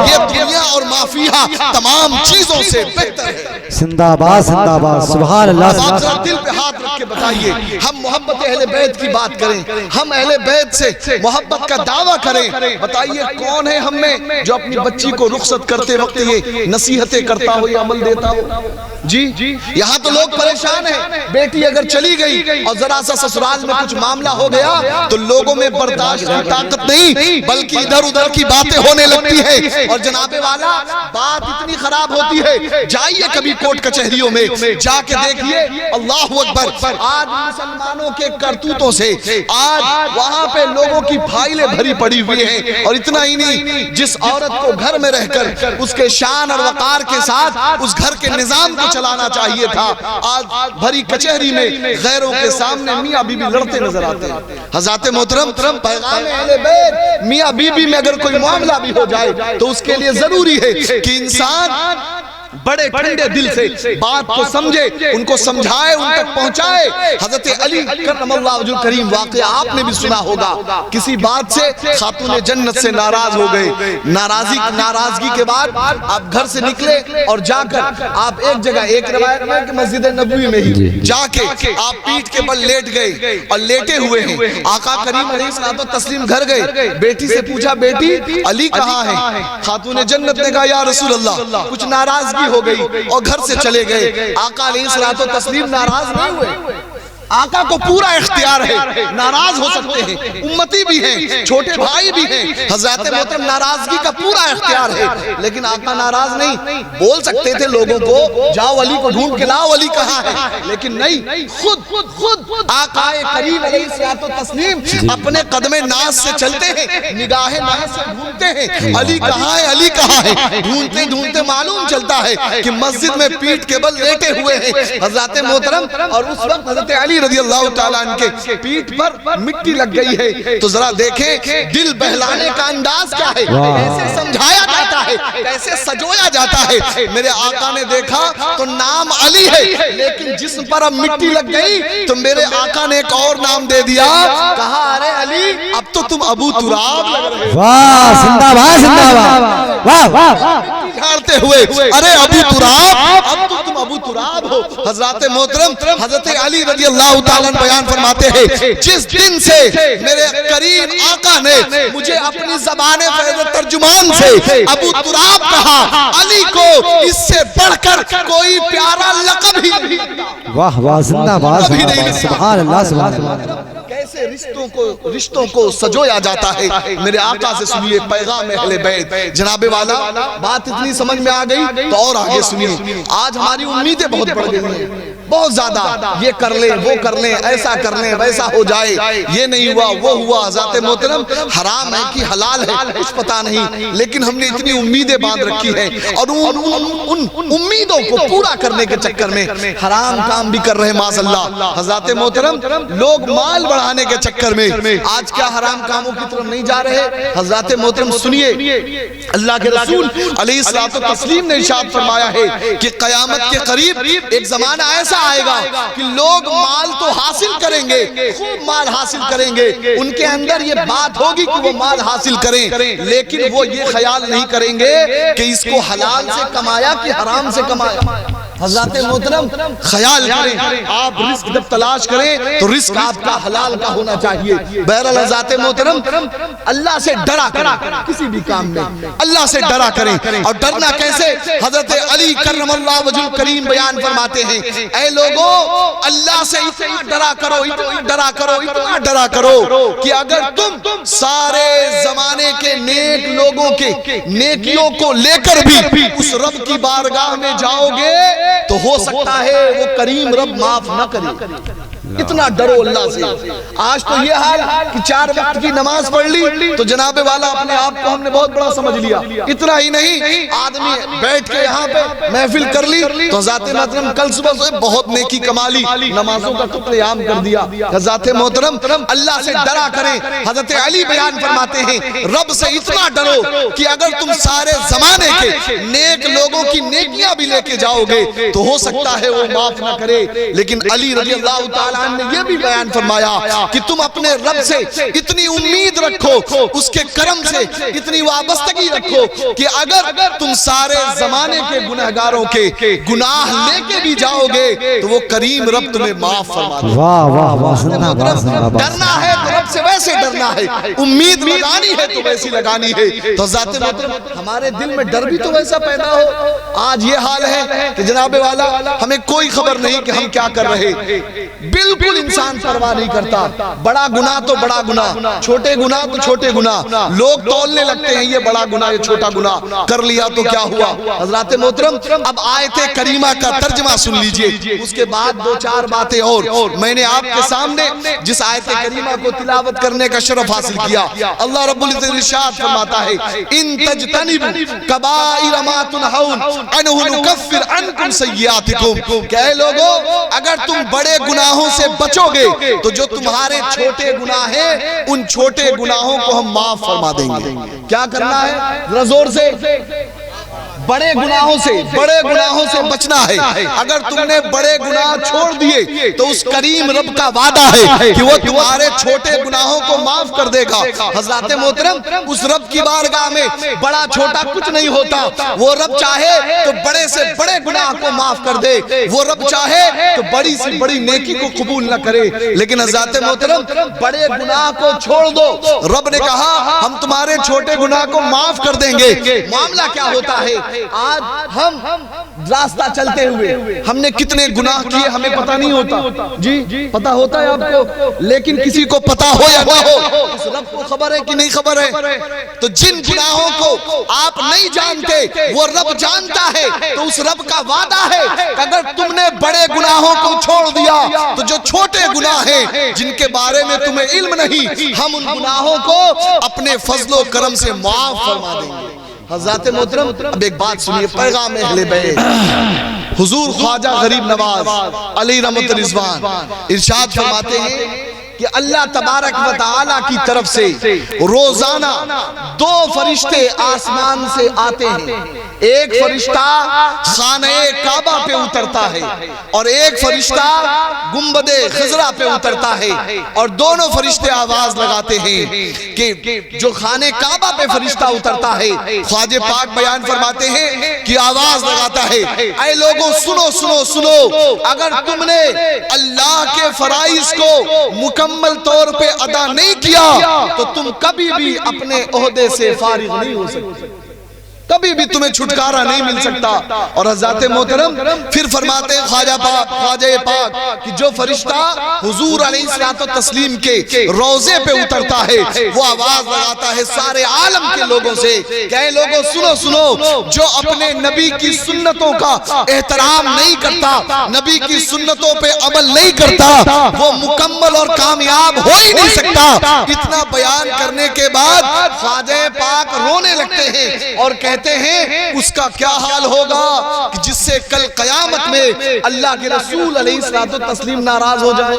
یہ دنیا اور ما فیہا تمام چیزوں سے بہتر ہے۔ زندہ باد زندہ باد سبحان اللہ۔ آپ ذرا دل پہ ہاتھ رکھ کے بتائیے، ہم محبت اہل بیت کی بات کریں، ہم اہل بیت سے محبت کا دعویٰ کریں، بتائیے کون ہے ہم میں جو اپنی بچی کو رخصت کرتے وقت یہ نصیحتیں کرتا ہو یا عمل دیتا ہو؟ جی یہاں تو لوگ پریشان ہیں، بیٹی اگر چلی گئی اور ذرا سا سسرال میں کچھ معاملہ ہو گیا تو لوگوں میں برداشت کی طاقت نہیں، بلکہ ادھر ادھر کی باتیں ہونے لگتی ہیں، اور جناب والا بات اتنی خراب ہوتی ہے۔ جائیے کبھی کورٹ کچہریوں میں جا کے دیکھیے، اللہ اکبر، آج مسلمانوں کے کرتوتوں سے آج وہاں پہ لوگوں کی فائلیں بھری پڑی ہوئی ہیں۔ اور اتنا ہی نہیں، جس عورت کو گھر میں رہ کر اس کے شان اور وقار کے ساتھ اس گھر کے نظام کو چلانا چاہیے تھا، آج بھری کچہری میں غیروں کے سامنے میاں بی بی لڑتے نظر آتے ہیں۔ حضرات محترم پیغام اہل بیت، میاں بی بی میں اگر کوئی معاملہ بھی ہو جائے تو اس کے لیے ضروری ہے کہ انسان بڑے ٹھنڈے دل سے بات کو سمجھے، ان کو سمجھائے، ان تک پہنچائے۔ حضرت علی کرم اللہ وجہ الکریم واقعہ آپ نے بھی سنا ہوگا، کسی بات سے خاتون جنت سے ناراض ہو گئے، ناراضگی کے بعد آپ گھر سے نکلے اور جا کر آپ ایک جگہ، ایک روایت میں کہ مسجد نبوی میں ہی جا کے آپ پیٹھ کے بل لیٹ گئے اور لیٹے ہوئے ہیں۔ آقا کریم علیہ الصلوۃ والتسلیم گھر گئے، بیٹی سے پوچھا بیٹی علی کہاں ہے؟ خاتون جنت نے کہا یا رسول اللہ کچھ ناراضگی ہو گئی اور گھر سے چلے گئے۔ آقا علیہ الصلوۃ والتسلیم ناراض نہیں ہوئے، آقا کو پورا اختیار ہے، ناراض ہو سکتے ہیں، امتی بھی ہیں، چھوٹے بھائی بھی ہیں، حضرات محترم ناراضگی کا پورا اختیار ہے، لیکن آقا ناراض نہیں، بول سکتے تھے لوگوں کو جاؤ علی کو ڈھونڈ کے لاؤ، علی کہاں ہے، لیکن نہیں، خود آقا کریم علیہ الصلوۃ والتسلیم اپنے قدم ناز سے چلتے ہیں، نگاہ ناز سے ڈھونڈتے ہیں علی کہاں ہے، علی کہاں ہے، ڈھونڈتے ڈھونڈتے معلوم چلتا ہے کہ مسجد میں پیٹھ کے بل لیٹے ہوئے ہیں حضرات محترم، اور اس وقت حضرت علی رضی اللہ تعالیٰ عنہ کے پیٹھ پر مٹی لگ گئی ہے۔ تو ذرا دیکھیں دل بہلانے کا انداز کیا ہے، کیسے سمجھایا جاتا ہے، کیسے سجویا جاتا ہے۔ میرے آقا نے دیکھا تو نام علی ہے، لیکن جسم پر اب مٹی لگ گئی تو میرے آقا نے ایک اور نام دے دیا، کہا ارے علی اب تو تم ابو تراب لگ رہے ہو۔ واہ زندہ باد زندہ باد، واہ واہ جھاڑتے ہوئے ارے ابو تراب، اب تو تم ابو تراب ہو۔ حضرات محترم حضرت علی رضی اللہ تعالیٰ بیان فرماتے ہیں جس دن سے میرے کریم آقا نے مجھے اپنی زبان فیض ترجمان سے ابو تراب کہا، علی کو اس سے بڑھ کر کوئی پیارا لقب ہی نہیں۔ واہ واہ زندہ باد سبحان اللہ سبحان اللہ۔ کیسے رشتوں کو سجویا جاتا ہے۔ میرے آقا سے سنیے پیغام اہل بیت، جناب والا بات اتنی سمجھ میں آ گئی تو اور آگے سنیے۔ آج ہماری امیدیں بہت بڑھ گئی ہیں، بہت زیادہ، یہ کر لیں وہ کر لیں، ایسا کر لیں ویسا ہو جائے، یہ نہیں ہوا وہ ہوا۔ ذات محترم حرام ہے کہ حلال ہے کچھ پتا نہیں، لیکن ہم نے اتنی امیدیں باندھ رکھی ہیں اور ان امیدوں کو پورا کرنے کے چکر میں حرام کام بھی کر رہے معاذ اللہ۔ حضرات محترم لوگ مال بڑھانے کے چکر میں آج کیا حرام کاموں کی طرف نہیں جا رہے۔ حضرات محترم سنیے، اللہ کے رسول علیہ الصلوۃ والتسلیم نے ارشاد فرمایا ہے کہ قیامت کے قریب ایک زمانہ ایسا آئے گا کہ لوگ مال تو حاصل کریں گے، خوب مال حاصل کریں گے، ان کے اندر یہ بات ہوگی کہ وہ مال حاصل کریں، لیکن وہ یہ خیال نہیں کریں گے کہ اس کو حلال سے کمایا کہ حرام سے کمایا۔ حضرات محترم خیال کریں، آپ رزق جب تلاش کریں تو رزق آپ کا حلال کا ہونا چاہیے۔ بہرحال حضرات محترم اللہ سے ڈرا کریں، کسی بھی کام میں اللہ سے ڈرا کریں، اور ڈرنا کیسے؟ حضرت علی کرم اللہ وجہ الکریم بیان فرماتے ہیں اے لوگوں اللہ سے اتنا ڈرا کرو، اتنا ڈرا کرو، اتنا ڈرا کرو کہ اگر تم سارے زمانے کے نیک لوگوں کے نیکیوں کو لے کر بھی اس رب کی بارگاہ میں جاؤ گے تو ہو سکتا ہے وہ کریم رب معاف نہ کرے۔ اتنا ڈرو اللہ سے۔ آج تو یہ حال کہ 4 وقت کی نماز پڑھ لی تو جناب والا اپنے آپ کو ہم نے بہت بڑا سمجھ لیا۔ اتنا ہی نہیں، آدمی بیٹھ کے یہاں پہ محفل کر لی تو ذات محترم کل صبح سے بہت نیکی کما لی، نمازوں کا قتل عام کر دیا۔ ذات محترم اللہ سے ڈرا کریں۔ حضرت علی بیان فرماتے ہیں رب سے اتنا ڈرو کہ اگر تم سارے زمانے کے نیک لوگوں کی نیکیاں بھی لے کے جاؤ گے تو ہو سکتا ہے وہ معاف نہ کرے۔ لیکن علی رضی اللہ تعالیٰ نے یہ بھی بیان فرمایا کہ تم اپنے رب سے اتنی امید رکھو، اس کے کرم سے اتنی وابستگی رکھو کہ اگر تم سارے زمانے کے گناہگاروں کے گناہ لے کے بھی جاؤ گے تو وہ کریم رب تمہیں معاف فرما دے۔ واہ واہ واہ ڈرنا ہے تو رب سے ویسے ڈرنا ہے، امید لگانی ہے تو ویسی لگانی ہے۔ تو ذات محترم ہمارے دل میں ڈر بھی تو ویسا پیدا ہو۔ آج یہ حال ہے کہ جناب والا ہمیں کوئی خبر نہیں کہ ہم کیا کر رہے، بالکل انسان پرواہ نہیں کرتا۔ بڑا گناہ تو بڑا گناہ، چھوٹے گناہ تو چھوٹے گناہ، لوگ تولنے لگتے ہیں یہ بڑا گناہ یہ چھوٹا گناہ، کر لیا تو کیا ہوا۔ حضرات محترم اب آیت کریمہ کا ترجمہ سن لیجئے، اس کے بعد 2-4 باتیں اور میں نے آپ کے سامنے جس آیت کریمہ کو تلاوت کرنے کا شرف حاصل کیا، اللہ رب العزت ارشاد فرماتا ہے ان تجتنبوا کبائر ما تنہون عنہ نکفر عنکم سیئاتکم، کہ اے لوگوں اگر تم بڑے گناہوں سے بچو گے تو جو تمہارے چھوٹے گناہ ہیں ان چھوٹے گناہوں کو ہم معاف فرما دیں گے۔ کیا کرنا ہے؟ ذرا زور سے، بڑے گناہوں سے بچنا ہے۔ اگر تم نے بڑے گناہ چھوڑ دیے تو اس کریم رب کا وعدہ ہے کہ وہ تمہارے چھوٹے گناہوں کو معاف کر دے گا۔ حضرات محترم اس رب کی بارگاہ میں بڑا چھوٹا کچھ نہیں ہوتا، وہ رب چاہے تو بڑے سے بڑے گناہ کو معاف کر دے، وہ رب چاہے تو بڑی سے بڑی نیکی کو قبول نہ کرے۔ لیکن حضرات محترم بڑے گناہ کو چھوڑ دو، رب نے کہا ہم تمہارے چھوٹے گناہ کو معاف کر دیں گے۔ معاملہ کیا ہوتا ہے؟ آج ہم راستہ چلتے ہوئے ہم نے کتنے گناہ کیے ہمیں پتہ نہیں ہوتا، جی پتہ ہوتا ہے آپ کو، لیکن کسی کو پتہ ہو یا نہ ہو اس رب کو خبر ہے کہ نہیں خبر ہے؟ تو جن گناہوں کو آپ نہیں جانتے وہ رب جانتا ہے، تو اس رب کا وعدہ ہے کہ اگر تم نے بڑے گناہوں کو چھوڑ دیا تو جو چھوٹے گناہ ہیں جن کے بارے میں تمہیں علم نہیں، ہم ان گناہوں کو اپنے فضل و کرم سے معاف فرما دیں گے۔ حضرات محترم اب ایک بات سنیے، پیغام اہل بیت حضور خواجہ غریب نواز علی رحمت رضوان ارشاد فرماتے ہیں کہ اللہ تبارک و تعالی کی طرف سے روزانہ 2 فرشتے آسمان سے آتے ہیں، ایک فرشتہ خانہ کعبہ پہ اترتا ہے اور ایک فرشتہ گنبد خضرا پہ اترتا ہے، اور دونوں فرشتے آواز لگاتے ہیں کہ جو خانہ کعبہ پہ فرشتہ اترتا ہے خواجہ پاک بیان فرماتے ہیں کہ آواز لگاتا ہے، اے لوگوں سنو سنو سنو، اگر تم نے اللہ کے فرائض کو مکمل طور پہ ادا نہیں کیا تو تم کبھی بھی اپنے عہدے سے فارغ نہیں ہو سکتے، کبھی بھی تمہیں چھٹکارا نہیں مل سکتا۔ اور حضرات محترم پھر فرماتے ہیں خواجہ پاک کہ جو فرشتہ حضور علیہ الصلوۃ والتسلیم کے روضے پہ اترتا ہے وہ آواز لگاتا ہے سارے عالم کے لوگوں سے کہ اے لوگوں سنو سنو، جو اپنے نبی کی سنتوں کا احترام نہیں کرتا، نبی کی سنتوں پہ عمل نہیں کرتا، وہ مکمل اور کامیاب ہو ہی نہیں سکتا۔ اتنا بیان کرنے کے بعد خواجہ پاک رونے لگتے ہیں اور کہتے ہیں اس کا کیا حال ہوگا کہ جس سے کل قیامت میں اللہ کے رسول علیہ الصلوۃ والتسلیم ناراض ہو جائے،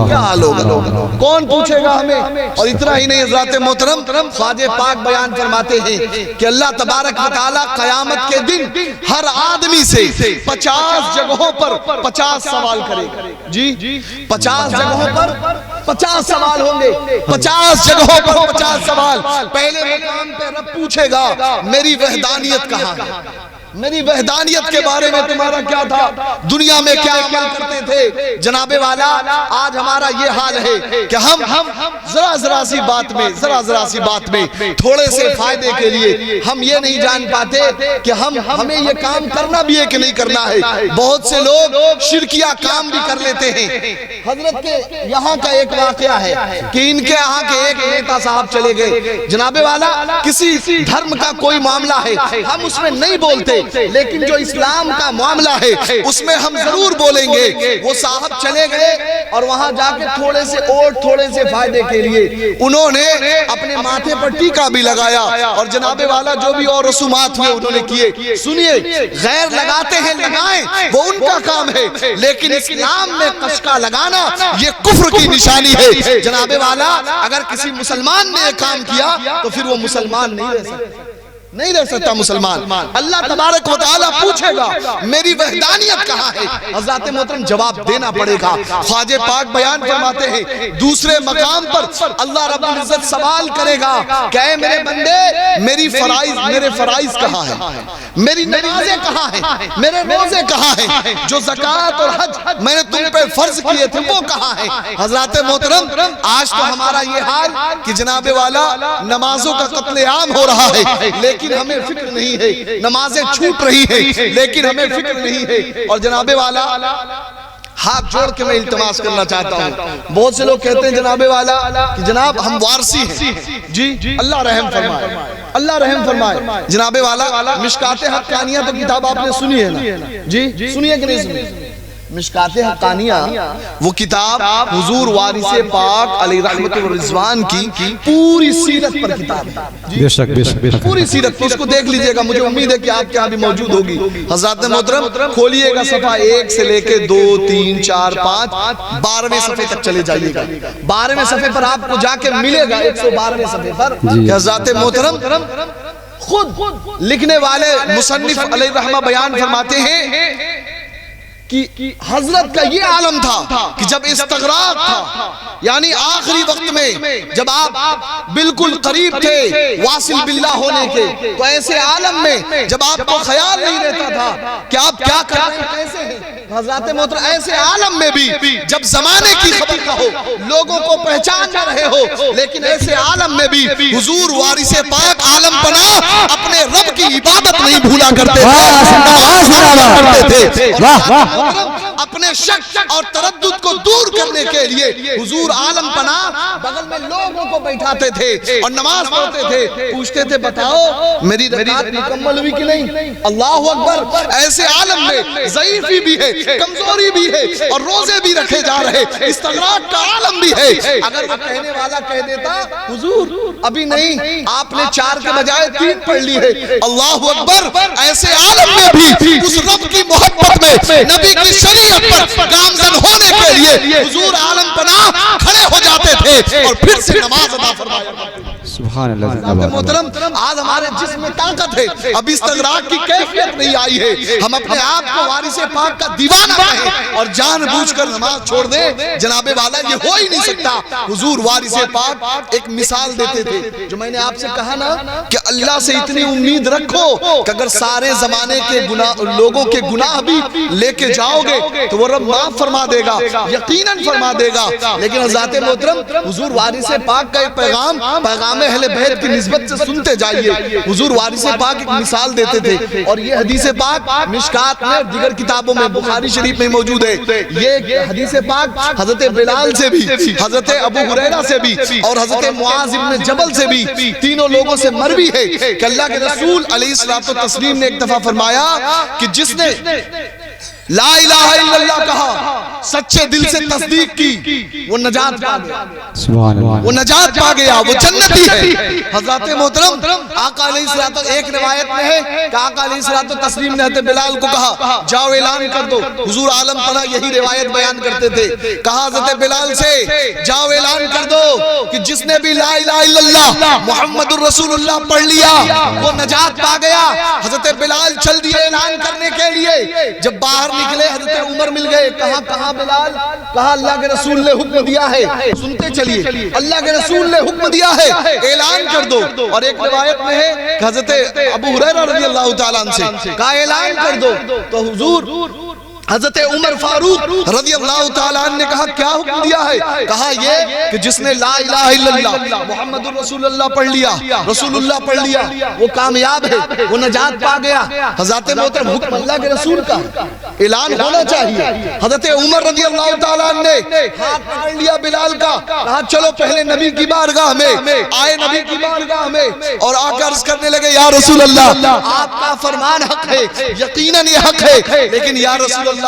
کیا حال ہوگا، کون پوچھے گا ہمیں؟ اور اتنا ہی نہیں حضرات محترم خواجہ پاک بیان فرماتے ہیں کہ اللہ تبارک و تعالی قیامت کے دن ہر آدمی سے 50 جگہوں پر 50 سوال کرے گا، جی 50 جگہوں پر 50 سوال ہوں گے، 50 جگہوں پر 50 سوال۔ پہلے مقام پہ رب پوچھے گا میری وحدانیت کہاں ہے، میری وحدانیت کے بارے میں تمہارا کیا تھا، دنیا میں کیا عمل کرتے تھے؟ جناب والا آج ہمارا یہ حال ہے کہ ہم ذرا سی بات میں تھوڑے سے فائدے کے لیے ہم یہ نہیں جان پاتے کہ ہمیں یہ کام کرنا بھی ہے کہ نہیں کرنا ہے۔ بہت سے لوگ شرکیہ کام بھی کر لیتے ہیں۔ حضرت کے یہاں کا ایک واقعہ ہے کہ ان کے یہاں کے ایک نیتا صاحب چلے گئے، جناب والا کسی دھرم کا کوئی معاملہ ہے ہم اس میں نہیں بولتے، لیکن جو اسلام کا معاملہ ہے اس میں ہم ضرور بولیں گے۔ وہ صاحب چلے گئے اور وہاں جا کے تھوڑے سے اوٹ تھوڑے سے فائدے کے لیے انہوں نے اپنے ماتھے پر ٹیکا بھی لگایا اور جناب والا جو بھی اور رسومات ہوئے انہوں نے کیے۔ سنیے، غیر لگاتے ہیں لگائیں، وہ ان کا کام ہے، لیکن اسلام میں قشقہ لگانا یہ کفر کی نشانی ہے۔ جناب والا اگر کسی مسلمان نے یہ کام کیا تو پھر وہ مسلمان نہیں رہ سکتا مسلمان۔ اللہ تبارک و تعالیٰ پوچھے گا میری وحدانیت کہاں ہے؟ حضرات محترم جواب دینا پڑے گا۔ خواجہ پاک بیان فرماتے ہیں دوسرے مقام پر اللہ رب العزت سوال کرے گا کہ اے میرے بندے میرے فرائض کہاں ہیں، میری نمازیں کہاں ہیں، میرے روزے کہاں ہیں، جو زکوٰۃ اور حج میں نے تم پہ فرض کیے تھے وہ کہاں ہیں؟ حضرات محترم آج تو ہمارا یہ حال کہ جناب والا نمازوں کا قتل عام ہو رہا ہے لیکن ہمیں فکر نہیں ہے، نمازیں چھوٹ رہی ہیں لیکن ہمیں فکر نہیں ہے۔ اور جناب والا ہاتھ جوڑ کے میں التماس کرنا چاہتا ہوں، بہت سے لوگ کہتے ہیں جناب والا کہ جناب ہم وارثی ہیں، جی اللہ رحم فرمائے، اللہ رحم فرمائے۔ جناب والا مشکات حقانیہ تو کتاب آپ نے سنی ہے نا، جی سنیے کہ نہیں سنی؟ مشکات حقانیہ وہ کتاب حضور وارث پاک علیہ رحمت الرضوان کی پوری سیرت پر کتاب ہے، بے شک بے شک پوری سیرت، اس کو دیکھ لیجئے گا، مجھے امید ہے کہ آپ کے یہاں بھی موجود ہوگی۔ حضرات محترم کھولیے گا صفحہ 1 سے لے کے 2 3 4 5 12ویں صفحے تک چلے جائیے گا۔ 12ویں صفحے پر آپ کو جا کے ملے گا 112ویں صفحے پر کہ حضرات محترم خود لکھنے والے مصنف علیہ رحمہ بیان فرماتے ہیں کہ حضرت کا یہ عالم تھا کہ جب استغراق تھا، یعنی آخری وقت میں جب آپ بالکل قریب تھے واصل باللہ ہونے کے، تو ایسے عالم میں جب آپ کو خیال نہیں رہتا تھا کہ آپ کیا کر رہے ہیں، کیسے ہیں، حضرات محترم ایسے عالم میں بھی جب زمانے کی خبر نہ ہو، لوگوں کو پہچان نہ رہے ہو، لیکن ایسے عالم میں بھی حضور وارث پاک عالم پناہ اپنے رب کی عبادت نہیں بھولا کرتے تھے، اپنے شک اور تردد کو دور کرنے کے لیے حضور عالم پناہ بغل میں لوگوں کو بیٹھاتے تھے اور نماز پڑھتے تھے، پوچھتے تھے بتاؤ میری رکعت مکمل ہوئی کہ نہیں؟ اللہ اکبر، ایسے عالم میں ضعیفی بھی ہے، کمزوری بھی ہے اور روزے بھی رکھے جا رہے، استغراق کا عالم بھی ہے۔ اگر وہ کہنے والا کہہ دیتا حضور ابھی نہیں، آپ نے 4 کے بجائے 3 پڑھ لی ہے، اللہ اکبر، ایسے عالم میں بھی اس رب کی محبت میں نبی کی شریعت پر گامزن ہونے کے لیے حضور عالم پناہ کھڑے ہو جاتے تھے اور پھر سے نماز ادا فرمایا کرتے تھے۔ سبحان اللہ محترم، آج ہمارے جسم میں طاقت ہے، اب استغراق کی کیفیت نہیں آئی ہے، ہم اپنے آپ کو وارث پاک کا دیوانہ کہیں اور جان بوجھ کر نماز چھوڑ دیں، جناب والا یہ ہو ہی نہیں سکتا۔ حضور وارث پاک ایک مثال دیتے تھے، جو میں نے آپ سے کہا نا کہ اللہ سے اتنی امید رکھو کہ اگر سارے زمانے کے لوگوں کے گناہ بھی لے کے جاؤ گے تو وہ رب معاف فرما دے گا، یقیناً فرما دے گا۔ لیکن حضرات محترم، حضور وارث پاک کا ایک پیغام اہل بیت کی نسبت سے سنتے جائیے۔ حضور وارث پاک ایک مثال دیتے تھے اور یہ حدیث پاک مشکات میں دیگر کتابوں میں بخاری شریف میں موجود ہے۔ یہ حدیث پاک حضرت بلال سے بھی، حضرت ابو ہریرہ سے بھی اور حضرت معاذ بن جبل سے بھی، تینوں لوگوں سے مروی ہے کہ اللہ کے رسول علیہ الصلوۃ والتسلیم نے ایک دفعہ فرمایا کہ جس نے لا الہ الا اللہ کہا، سچے دل سے تصدیق کی، وہ نجات پا گیا، سبحان اللہ، وہ نجات پا گیا، وہ جنتی ہے۔ حضرات محترم، آقا علیہ الصلوۃ، ایک روایت میں ہے کہ آقا علیہ الصلوۃ والتسلیم نے حضرت بلال کو کہا جاؤ اعلان کر دو، حضور عالم پناہ یہی روایت بیان کرتے تھے، کہا حضرت بلال سے جاؤ اعلان کر دو کہ جس نے بھی لا الہ الا اللہ محمد الرسول اللہ پڑھ لیا وہ نجات پا گیا۔ حضرت بلال چل دیے اعلان کرنے کے لیے، جب باہر نکلے حضرت عمر مل گئے، کہاں بلال؟ کہا اللہ کے رسول نے حکم دیا ہے، سنتے چلیے، اللہ کے رسول نے حکم دیا ہے اعلان کر دو۔ اور ایک روایت میں ہے کہ حضرت ابو ہریرہ رضی اللہ تعالیٰ عنہ سے کہا اعلان کر دو، تو حضور حضرت عمر فاروق رضی اللہ تعالیٰ عنہ نے کہا کیا حکم دیا ہے؟ کہا یہ کہ جس نے لا الہ الا اللہ محمد الرسول اللہ پڑھ لیا، رسول اللہ پڑھ لیا، وہ کامیاب ہے، وہ نجات پا گیا۔ حضرت محترم، حکم اللہ کے رسول کا اعلان ہونا چاہیے۔ حضرت عمر رضی اللہ تعالیٰ عنہ نے ہاتھ پکڑ لیا بلال کا، کہا چلو پہلے نبی کی بارگاہ میں آئے، نبی کی بارگاہ میں اور آ کر عرض کرنے لگے یا رسول اللہ آپ کا فرمان حق ہے، یقیناً یہ حق ہے، لیکن یا رسول اللہ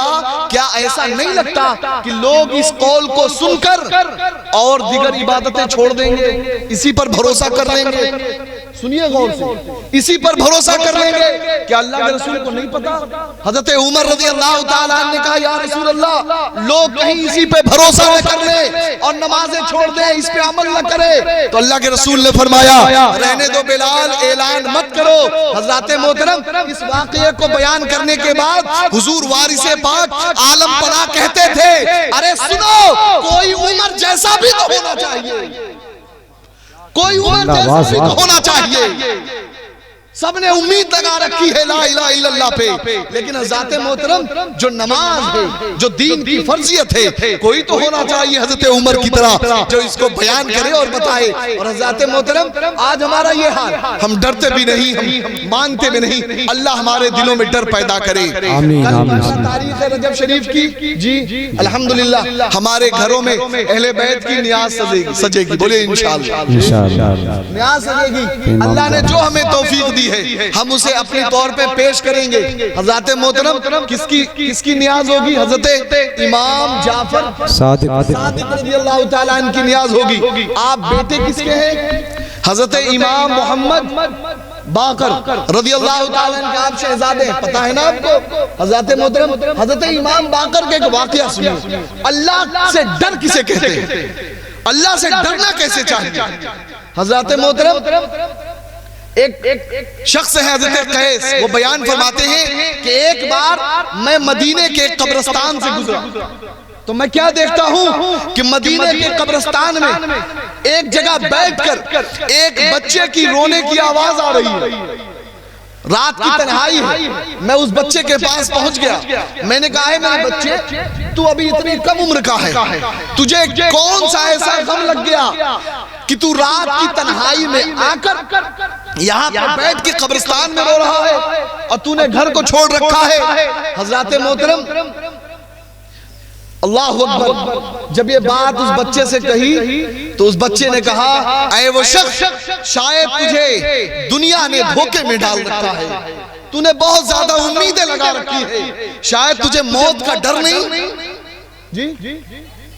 کیا ایسا نہیں لگتا کہ لوگ اس قول کو سن کر اور دیگر عبادتیں چھوڑ دیں گے، اسی پر بھروسہ کر لیں گے؟ سنیے غور سے، اسی پر بھروسہ کر لیں گے کہ اللہ کے رسول کو نہیں پتا؟ حضرت عمر رضی اللہ تعالیٰ عنہ نے کہا یا رسول اللہ لوگ کہیں اسی پہ بھروسہ نہ کر لیں اور نمازیں چھوڑ دیں، اس پہ عمل نہ کرے، تو اللہ کے رسول نے فرمایا رہنے دو بلال، اعلان مت کرو۔ حضرات محترم، اس واقعے کو بیان کرنے کے بعد حضور وارث پاک عالم پناہ کہتے تھے ارے سنو، کوئی عمر جیسا بھی تو ہونا چاہیے، کوئی عمر جیسا بھی تو ہونا چاہیے۔ سب نے امید لگا رکھی ہے لا الہ الا اللہ پہ، لیکن حضرات محترم جو نماز ہے، جو دین کی فرضیت ہے، کوئی تو ہونا چاہیے حضرت عمر کی طرح جو اس کو بیان کرے اور بتائے۔ اور حضرات محترم، آج ہمارا یہ حال، ہم ڈرتے بھی نہیں، ہم مانتے بھی نہیں، اللہ ہمارے دلوں میں ڈر پیدا کرے۔ آمین آمین۔ تاریخ رجب شریف کی جی الحمدللہ ہمارے گھروں میں اہل بیت کی نیاز سجے گی، بولے انشاءاللہ نیاز سجے گی۔ اللہ نے جو ہمیں توفیق دی ہے ہم اسے اپنی طور پہ پیش کریں گے۔ حضرات محترم، کس کی نیاز ہوگی؟ حضرت امام جعفر صادق رضی اللہ تعالیٰ عنہ کی نیاز ہوگی۔ آپ بیٹے کس کے ہیں؟ حضرت امام محمد باقر رضی اللہ تعالیٰ عنہ کے آپ شہزادے ہیں، پتہ ہے نا آپ کو؟ حضرات محترم، حضرت امام باقر کے ایک واقعہ سنیے، اللہ سے ڈر کسے کہتے ہیں؟ اللہ سے ڈرنا کیسے چاہیے؟ حضرات محترم، ایک شخص ہے حضرت قیس، وہ بیان فرماتے ہیں کہ ایک بار میں مدینے کے قبرستان سے گزرا تو میں کیا دیکھتا ہوں کہ مدینے کے قبرستان میں ایک جگہ بیٹھ کر ایک بچے کی رونے کی آواز آ رہی ہے، رات کی تنہائی ہے۔ میں اس بچے کے پاس پہنچ گیا، میں نے کہا ہے میرے بچے تو ابھی اتنی کم عمر کا ہے، تجھے کون سا ایسا غم لگ گیا کہ تو رات کی تنہائی میں آ کر یہاں پر بیٹھ کے قبرستان میں رو رہا ہے اور تو نے گھر کو چھوڑ رکھا ہے۔ حضرات محترم اللہ اکبر، جب یہ بات اس بچے سے کہی تو اس بچے نے کہا اے وہ شخص، شاید تجھے دنیا نے دھوکے میں ڈال رکھا ہے، تو نے بہت زیادہ امیدیں لگا رکھی ہے، شاید تجھے موت کا ڈر نہیں،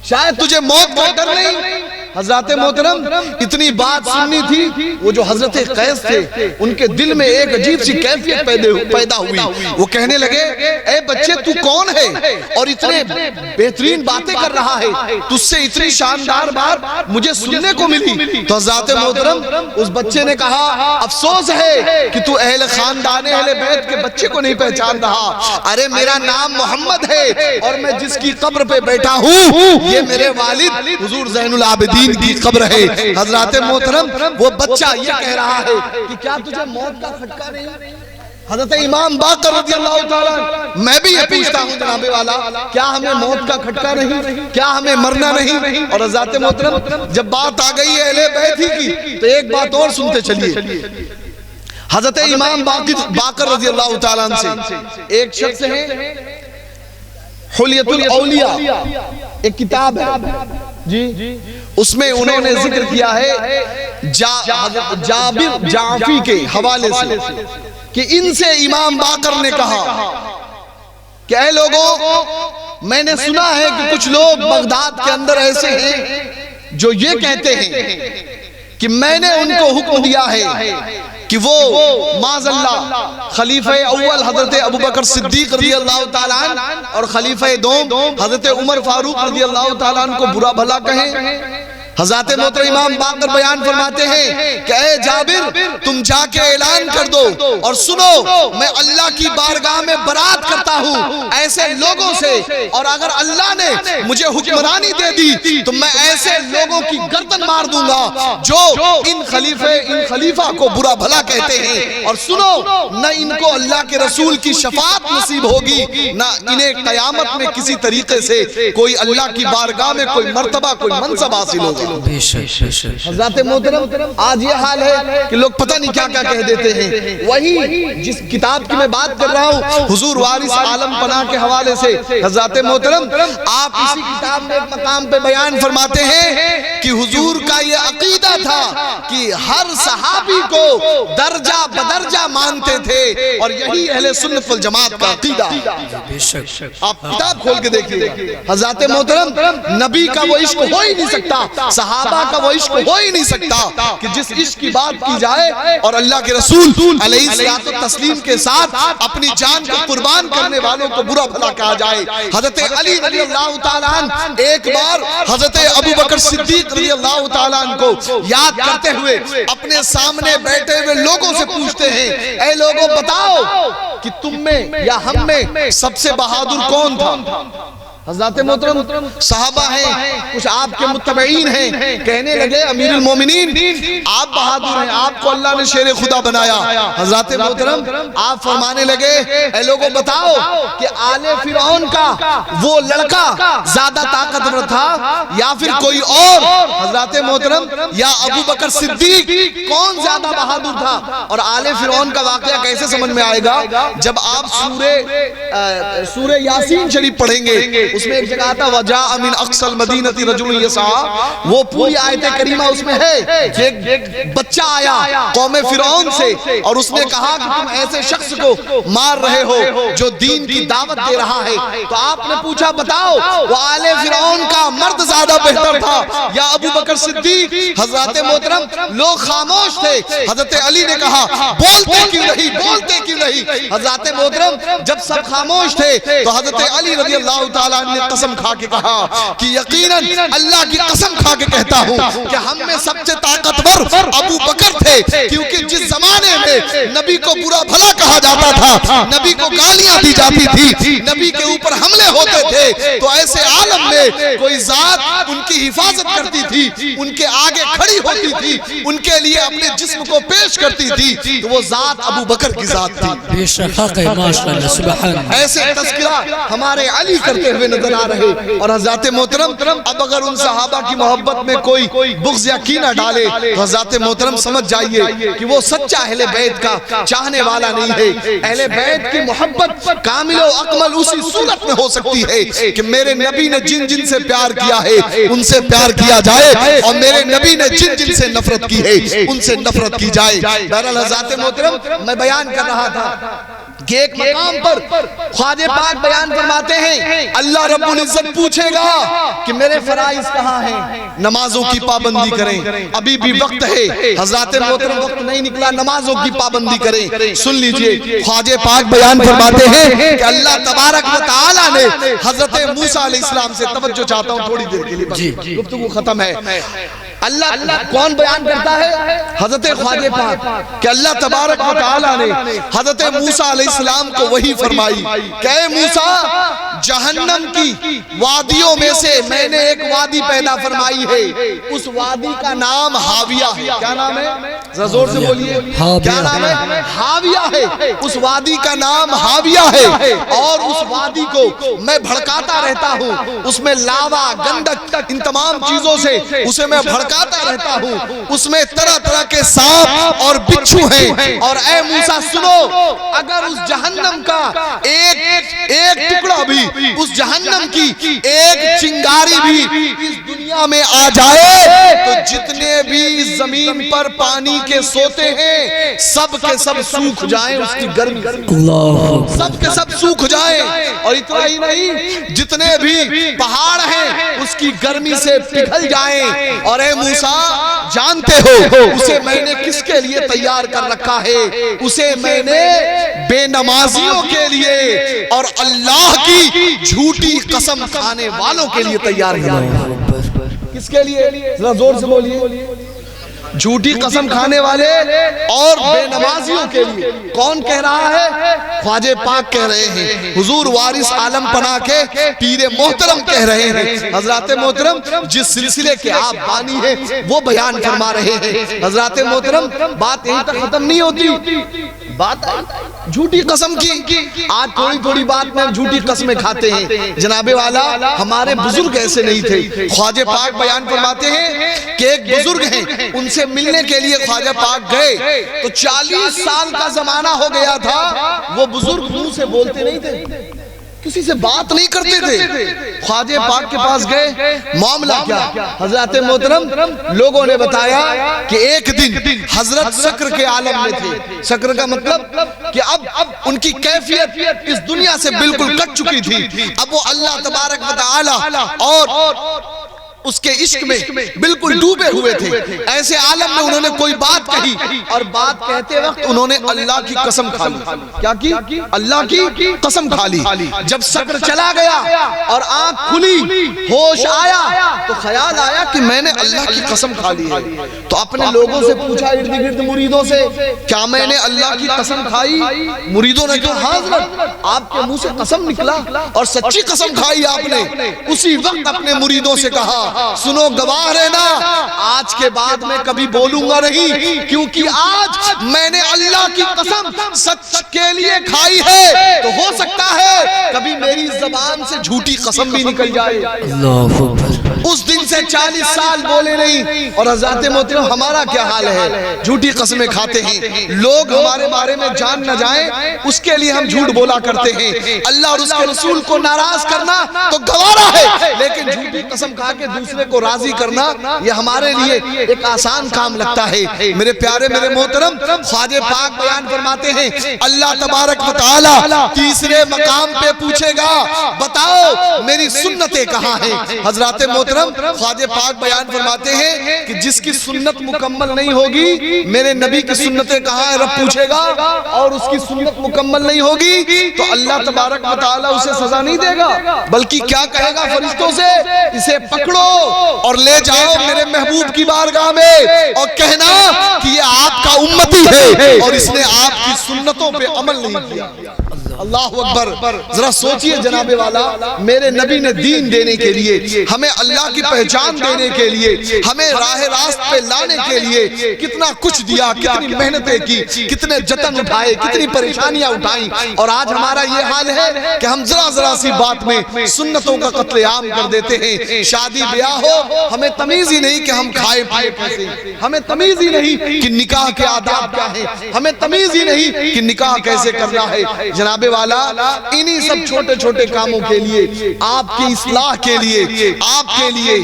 شاید تجھے موت کا ڈر نہیں۔ حضرات محترم اتنی بات سننی تھی، وہ جو حضرت قیس تھے ان کے دل میں ایک عجیب سی کیفیت پیدا ہوئی، وہ کہنے لگے اے بچے تو کون ہے اور اتنے بہترین باتیں کر رہا ہے، تجھ سے اتنی شاندار بات مجھے سننے کو ملی۔ تو حضرات محترم اس بچے نے کہا افسوس ہے کہ تو اہل خاندان اہل بیت کے بچے کو نہیں پہچان رہا، ارے میرا نام محمد ہے اور میں جس کی قبر پہ بیٹھا ہوں یہ میرے والد حضور زین العابدین کی قبر ہے۔ حضرات محترم وہ بچہ یہ کہہ رہا ہے کہ کیا تجھے موت کا کھٹکا نہیں؟ حضرت امام باقر رضی اللہ تعالیٰ، میں بھی یہ پوچھتا ہوں جناب والا، کیا ہمیں موت کا کھٹکا نہیں؟ کیا ہمیں مرنا نہیں؟ اور حضرات محترم جب بات آ گئی ہے اہل بیت ہی کی تو ایک بات اور سنتے چلیے۔ حضرت امام باقر رضی اللہ تعالیٰ سے ایک شخص ہے حلیت الاولیاء، ایک کتاب ہے اس میں انہوں نے ذکر کیا ہے جابر جعفی کے حوالے سے کہ ان سے امام باقر نے کہا کہ اے لوگوں، میں نے سنا ہے کہ کچھ لوگ بغداد کے اندر ایسے ہیں جو یہ کہتے ہیں کہ میں نے ان کو حکم دیا ہے کہ وہ معاذ اللہ خلیفہ اول حضرت ابوبکر صدیق رضی اللہ تعالیٰ عنہ اور خلیفہ دوم حضرت عمر فاروق رضی اللہ تعالیٰ عنہ کو برا بھلا کہیں۔ حضرت محترم امام باقر بیان فرماتے ہیں کہ اے جابر تم جا کے اعلان کر دو اور سنو، میں اللہ کی بارگاہ میں برات کرتا ہوں ایسے لوگوں سے، اور اگر اللہ نے مجھے حکمرانی دے دی تو میں ایسے لوگوں کی گردن مار دوں گا جو ان خلیفہ کو برا بھلا کہتے ہیں، اور سنو نہ ان کو اللہ کے رسول کی شفاعت نصیب ہوگی، نہ انہیں قیامت میں کسی طریقے سے کوئی اللہ کی بارگاہ میں کوئی مرتبہ کوئی منصب حاصل ہوگا۔ حضرات محترم آج یہ حال ہے کہ لوگ پتہ نہیں کیا کیا کہہ دیتے ہیں۔ وہی جس کتاب کی میں بات کر رہا ہوں حضور وارث عالم پناہ کے حوالے سے، حضرات محترم آپ اسی کتاب میں ایک مقام پہ بیان فرماتے ہیں کہ حضور کا یہ عقیدہ تھا کہ ہر صحابی کو درجہ بدرجہ مانتے تھے، اور یہی اہل سنت والجماعت کا عقیدہ۔ آپ کتاب کھول کے دیکھیے حضرات محترم، نبی کا وہ عشق ہو ہی نہیں سکتا، صحابہ کا وہ عشق ہو ہی نہیں سکتا کہ جس عشق کی بات کی جائے اور اللہ کے رسول علیہ الصلوۃ والتسلیم کے ساتھ اپنی جان کو قربان کرنے والوں کو برا بھلا کہا جائے۔ حضرت علی رضی اللہ تعالیٰ عنہ ایک بار حضرت ابوبکر صدیق رضی اللہ تعالیٰ عنہ کو یاد کرتے ہوئے اپنے سامنے بیٹھے ہوئے لوگوں سے پوچھتے ہیں اے لوگوں بتاؤ کہ تم میں یا ہم میں سب سے بہادر کون تھا؟ حضرات محترم صحابہ ہیں، کچھ آپ کے متبعین ہیں، کہنے لگے امیر المومنین آپ بہادر ہیں، آپ کو اللہ نے شیر خدا بنایا۔ حضرات محترم آپ فرمانے لگے اے لوگوں بتاؤ کہ آل فرعون کا وہ لڑکا زیادہ طاقتور تھا یا پھر کوئی اور؟ حضرات محترم یا ابو بکر صدیق کون زیادہ بہادر تھا؟ اور آل فرعون کا واقعہ کیسے سمجھ میں آئے گا؟ جب آپ سورہ یاسین شریف پڑھیں گے اس میں ایک جگہ آتا وَجَاءَ مِنْ أَقْصَى الْمَدِينَةِ رَجُلٌ يَسْعَىٰ، وہ پوری آیت کریمہ اس میں ہے کہ ایک بچہ آیا قوم فرعون سے اور اس نے کہا کہ تم ایسے شخص کو مار رہے ہو جو دین کی دعوت دے رہا ہے، تو آپ نے پوچھا بتاؤ وہ آل فرعون کا مرد زیادہ بہتر تھا یا ابو بکر صدیق؟ حضرات محترم لوگ خاموش تھے، حضرت علی نے کہا بولتے کیوں نہیں، بولتے کیوں نہیں؟ حضرات محترم جب سب خاموش تھے تو حضرت علی رضی اللہ تعالیٰ نے قسم کھا کے کہا کہ یقیناً اللہ کی قسم کھا کے کہتا ہوں کہ ہم میں سب سے طاقتور ابو بکر تھے، کیونکہ جس زمانے میں نبی کو برا بھلا کہا جاتا تھا، نبی کو گالیاں دی جاتی تھی، نبی کے اوپر حملے ہوتے تھے، تو ایسے عالم میں کوئی ذات ان کی حفاظت کرتی تھی، ان کے آگے کھڑی ہوتی تھی، ان کے لیے اپنے جسم کو پیش کرتی تھی، تو وہ ذات ابو بکر کی ذات تھی۔ بے شک حق ہے، ماشاءاللہ، سبحان اللہ۔ ایسے تذکرہ ہمارے علی کرتے ہوئے نظر آ رہے، اور حضرات محترم اب اگر ان صحابہ کی محبت میں کوئی بغض یا کینہ ڈالے تو حضرات محترم سمجھ جائیے کہ وہ سچا اہل بیت کا چاہنے والا نہیں ہے۔ اہل بیت کی محبت کامل و اکمل اسی صورت میں ہو سکتی ہے کہ میرے نبی نے جن جن سے پیار کیا ہے ان سے پیار کیا جائے، اور میرے نبی نے جن جن سے نفرت کی ہے ان سے نفرت کی جائے۔ بہرحال حضرات محترم میں بیان کر رہا تھا کہ ایک مقام پر خواجہ پاک بیان فرماتے ہیں اللہ رب العزت پوچھے گا کہ میرے فرائض کہاں ہیں، نمازوں کی پابندی کریں، ابھی بھی وقت ہے حضرات محترم، وقت نہیں نکلا، نمازوں کی پابندی کریں۔ سن لیجئے خواجہ پاک بیان فرماتے ہیں کہ اللہ تبارک و تعالی نے حضرت موسیٰ علیہ السلام سے، توجہ چاہتا ہوں تھوڑی دیر کے لیے، گفتگو ختم ہے، اللہ کون بیان کرتا ہے؟ حضرت خواجہ پاک کہ اللہ تبارک و تعالی نے حضرت موسیٰ علیہ السلام کو وحی فرمائی کہ اے موسیٰ، جہنم کی وادیوں میں سے میں نے ایک وادی پیدا فرمائی ہے، اس وادی کا نام ہاویہ ہے۔ کیا نام ہے؟ زور سے بولیے، کیا نام ہے؟ ہاویہ ہے۔ اس وادی کا نام ہاویہ ہے، اور اس وادی کو میں بھڑکاتا رہتا ہوں، اس میں لاوا، گندک، ان تمام چیزوں سے اسے میں بھڑکاتا رہتا ہوں، اس میں طرح طرح کے سانپ اور بچھو ہیں، اور اے موسیٰ سنو، اگر اس جہنم کا ایک ٹکڑا بھی، اس جہنم کی ایک چنگاری بھی اس دنیا میں آ جائے تو جتنے بھی زمین پر پانی کے سوتے ہیں سب کے سب سوکھ جائیں، اس کی گرمی سب کے سب سوکھ جائیں، اور اتنا ہی نہیں جتنے بھی پہاڑ ہیں اس کی گرمی سے پگھل جائیں۔ اور اے موسیٰ جانتے ہو اسے میں نے کس کے لیے تیار کر رکھا ہے؟ اسے میں نے بے نمازیوں کے لیے اور اللہ کی جھوٹی قسم کھانے والوں کے لیے تیار کیا ہے۔ کس کے لیے؟ ذرا زور سے بولیے۔ جھوٹی قسم کھانے والے اور بے نمازیوں کے لیے۔ کون کہہ رہا ہے؟ خواجہ پاک کہہ رہے ہیں، حضور وارث عالم پناہ کے پیر محترم کہہ رہے ہیں۔ حضرات محترم جس سلسلے کے آپ بانی ہیں وہ بیان فرما رہے ہیں۔ حضرات محترم بات یہیں تک ختم نہیں ہوتی، بات جھوٹی قسم کی۔ آج تھوڑی تھوڑی بات میں جھوٹی قسمیں کھاتے ہیں، جناب والا ہمارے بزرگ ایسے نہیں تھے۔ خواجہ پاک بیان فرماتے ہیں کہ ایک بزرگ ہیں، ان سے ملنے کے لیے خواجہ پاک گئے تو 40 سال کا زمانہ ہو گیا تھا، وہ بزرگ منہ سے بولتے نہیں تھے، کسی سے بات نہیں کرتے تھے۔ خواجہ پاک کے پاس گئے، معاملہ کیا؟ حضرات محترم لوگوں نے بتایا کہ ایک دن حضرت سکر کے عالم میں تھے۔ سکر کا مطلب کہ اب ان کی کیفیت اس دنیا سے بالکل کٹ چکی تھی، اب وہ اللہ تبارک و تعالی اور اس کے عشق میں بالکل ڈوبے ہوئے تھے۔ ایسے عالم میں انہوں نے کوئی بات کہی، اور بات کہتے وقت انہوں نے اللہ کی قسم کھا لی۔ کیا کی؟ اللہ کی قسم کھا لی۔ جب سکر چلا گیا اور آنکھ کھلی، ہوش آیا تو خیال آیا کہ میں نے اللہ کی قسم کھا لی ہے۔ تو اپنے لوگوں سے پوچھا، ارد گرد مریدوں سے، کیا میں نے اللہ کی قسم کھائی؟ مریدوں نے کہا ہاں حضرت، آپ کے منہ سے قسم نکلا اور سچی قسم کھائی آپ نے۔ اسی وقت اپنے مریدوں سے کہا سنو گواہ رہنا، آج کے بعد میں کبھی بولوں گا نہیں، کیونکہ آج میں نے اللہ کی قسم سچ کے لیے کھائی ہے، تو ہو سکتا ہے کبھی میری زبان سے جھوٹی قسم بھی نکل جائے۔ اس دن سے 40 سال بولے نہیں۔ اور حضرات محترم ہمارا کیا حال ہے؟ جھوٹی قسمیں کھاتے ہیں، لوگ ہمارے بارے میں جان نہ جائیں اس کے لیے ہم جھوٹ بولا کرتے ہیں۔ اللہ اور اس کے رسول کو ناراض کرنا تو گوارا ہے، لیکن جھوٹی قسم کھا کے دوسرے کو راضی کرنا یہ ہمارے لیے ایک آسان کام لگتا ہے۔ میرے پیارے میرے محترم خواجہ پاک بیان فرماتے ہیں اللہ تبارک و تعالی تیسرے مقام پہ پوچھے گا بتاؤ میری سنتیں کہاں ہیں؟ حضرات محترم خواجہ پاک بیان فرماتے ہیں کہ جس کی سنت مکمل نہیں ہوگی، میرے نبی کی سنتیں کہاں ہیں رب پوچھے گا، اور اس کی سنت مکمل نہیں ہوگی تو اللہ تبارک و تعالیٰ اسے سزا نہیں دے گا، بلکہ کیا کہے گا فرشتوں سے، اسے پکڑو اور لے جاؤ میرے محبوب کی بارگاہ میں اور کہنا کہ یہ آپ کا امتی ہے اور اس نے آپ کی سنتوں پہ عمل نہیں کیا۔ اللہ اکبر، ذرا سوچئے جناب والا، میرے نبی نے دین دینے کے لیے، ہمیں اللہ کی پہچان دینے کے لیے، ہمیں راہ راست پہ لانے کے لیے کتنا کچھ دیا، کتنی محنتیں کی، کتنے جتن اٹھائے، کتنی پریشانیاں اٹھائیں، اور آج ہمارا یہ حال ہے کہ ہم ذرا سی بات میں سنتوں کا قتل عام کر دیتے ہیں۔ شادی بیاہ ہو، ہمیں تمیز ہی نہیں کہ ہم کھائے پائے کیسے، ہمیں تمیز ہی نہیں کہ نکاح کے آداب کیا ہیں، ہمیں تمیز ہی نہیں کہ نکاح کیسے کرنا ہے۔ جناب والا، انہی سب چھوٹے چھوٹے کاموں کے لیے، آپ کی اصلاح کے لیے، آپ کے لیے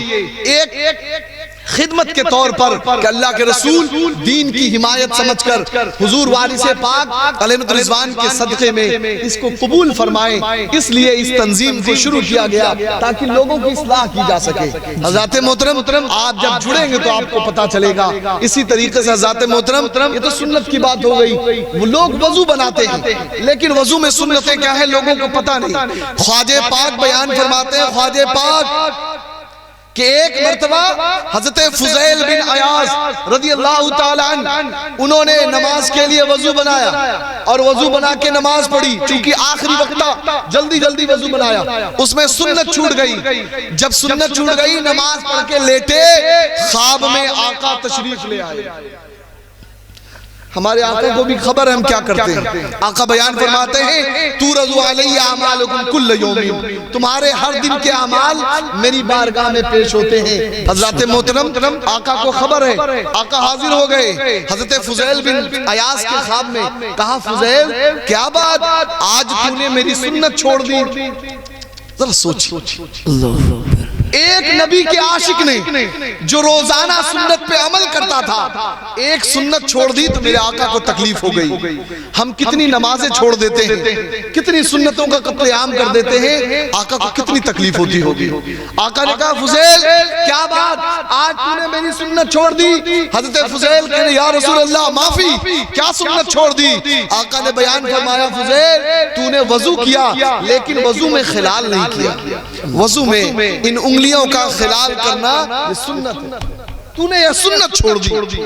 ایک خدمت کے طور پر کہ اللہ کے رسول دین کی حمایت سمجھ کر حضور وارث پاک علیہ رضوان کے صدقے میں اس کو قبول فرمائیں، اس لیے اس تنظیم کو شروع کیا گیا تاکہ لوگوں کی اصلاح کی جا سکے۔ حضرات محترم، آپ جب جڑیں گے تو آپ کو پتا چلے گا۔ اسی طریقے سے حضرات محترم، یہ تو سنت کی بات ہو گئی، وہ لوگ وضو بناتے ہیں لیکن وضو میں سنتیں کیا ہے لوگوں کو پتا نہیں۔ خواجہ پاک بیان فرماتے ہیں، خواجہ پاک کہ ایک مرتبہ حضرت فضیل بن عیاض رضی اللہ تعالیٰ عنہ انہوں نے نماز کے لیے وضو بنایا اور وضو بنا کے نماز پڑھی، چونکہ آخری وقت تھا، جلدی وضو بنایا، اس میں سنت چھوٹ گئی۔ جب سنت چھوٹ گئی، نماز پڑھ کے لیٹے، خواب میں آقا تشریف لے آئے۔ ہمارے آقا کو بھی خبر ہے ہم کیا کرتے ہیں۔ آقا بیان فرماتے ہیں، تُورَضُ عَلَيَّ أَعْمَالُكُمْ كُلَّ يَوْمٍ، تمہارے ہر دن کے اعمال میری بارگاہ میں پیش ہوتے ہیں۔ حضرات محترم، آقا کو خبر ہے، آقا حاضر ہو گئے حضرت فضیل بن عیاض کے خواب میں، کہا فضیل کیا بات، آج تو نے میری سنت چھوڑ دی۔ ذرا سوچ، ایک نبی کے عاشق نے جو روزانہ سنت پہ عمل کرتا تھا، ایک سنت چھوڑ دی تو میرے آقا کو تکلیف ہو گئی۔ ہم کتنی نمازیں چھوڑ دیتے ہیں، کتنی سنتوں کا قتل عام کر دیتے ہیں، آقا کو کتنی تکلیف ہوتی ہوگی۔ آقا نے کہا فضیل کیا بات، آج تو نے میری سنت چھوڑ دی۔ حضرت فضیل کہنے یا رسول اللہ معافی، کیا سنت چھوڑ دی؟ آقا نے بیان فرمایا فضیل تو نے وضو کیا لیکن وضو میں خلال نہیں کیا، وضو میں ان انگلیوں کا خلال کرنا یہ سنت ہے، تو نے یہ سنت چھوڑ دی۔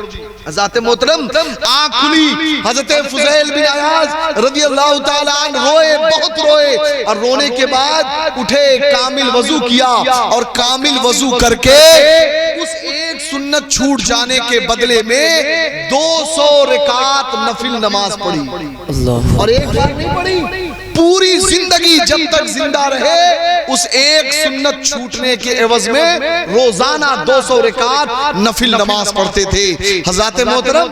حضرات محترم، آنکھ کھلی، حضرت فضیل بن عیاض رضی اللہ تعالیٰ عنہ روئے، بہت روئے، اور رونے کے بعد اٹھے، کامل وضو کیا اور کامل وضو کر کے اس ایک سنت چھوٹ جانے کے بدلے میں 200 رکعت نفل نماز پڑھی، اور ایک بار نہیں پڑھی، پوری زندگی جب تک زندہ رہے اس ایک سنت چھوٹنے کے عوض میں روزانہ 200 رکعت نفل نماز پڑھتے تھے۔ حضرات محترم،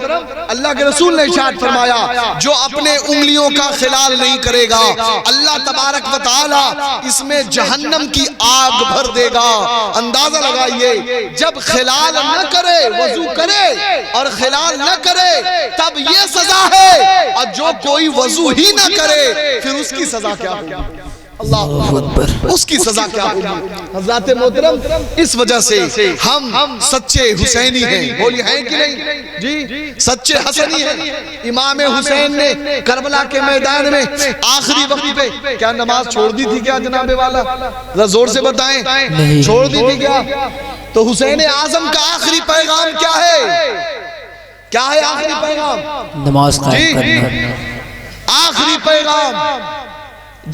اللہ کے رسول نے ارشاد فرمایا جو اپنے انگلیوں کا خلال نہیں کرے گا اللہ تبارک و تعالی اس میں جہنم کی آگ بھر دے گا۔ اندازہ لگائیے، جب خلال نہ کرے، وضو کرے اور خلال نہ کرے تب یہ سزا ہے، اور جو کوئی وضو ہی نہ کرے پھر اس کی سزا کیا ہوگی؟ اللہ اکبر، اس کی سزا کیا ہوگی؟ حضرات محترم، اس وجہ سے ہم سچے حسینی ہیں، بولی ہیں کہ نہیں جی، سچے حسنی ہیں۔ امام حسین نے کربلا کے میدان میں آخری وقت پہ کیا نماز چھوڑ دی تھی کیا جناب والا؟ ذرا زور سے بتائیں، چھوڑ دی تھی کیا؟ تو حسین اعظم کا آخری پیغام کیا ہے؟ کیا ہے آخری پیغام؟ نماز قائم کرنا۔ آخری پیغام،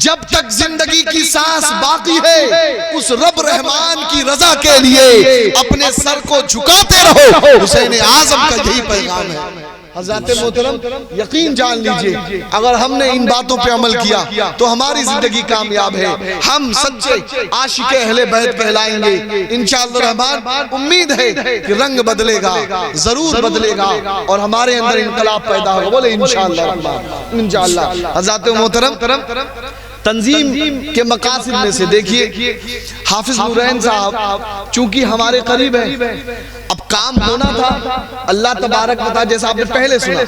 جب تک زندگی کی سانس باقی ہے اس رب رحمان کی رضا کے لیے اپنے سر کو جھکاتے رہو، حسین اعظم کا یہی پیغام ہے۔ حضرات محترم، یقین جان لیجئے اگر ہم نے ان باتوں پہ عمل کیا تو ہماری زندگی کامیاب ہے، ہم سچے عاشق اہل بیت کہلائیں گے انشاءاللہ الرحمن۔ امید ہے کہ رنگ بدلے گا، ضرور بدلے گا، اور ہمارے اندر انقلاب پیدا ہوگا، بولے انشاءاللہ الرحمن، انشاءاللہ۔ حضرات محترم، تنظیم کے مقاصد میں سے دیکھیے حافظ نورین صاحب چونکہ ہمارے قریب ہیں، اب کام ہونا تھا اللہ تبارک و تعالی، جیسا آپ نے پہلے سنا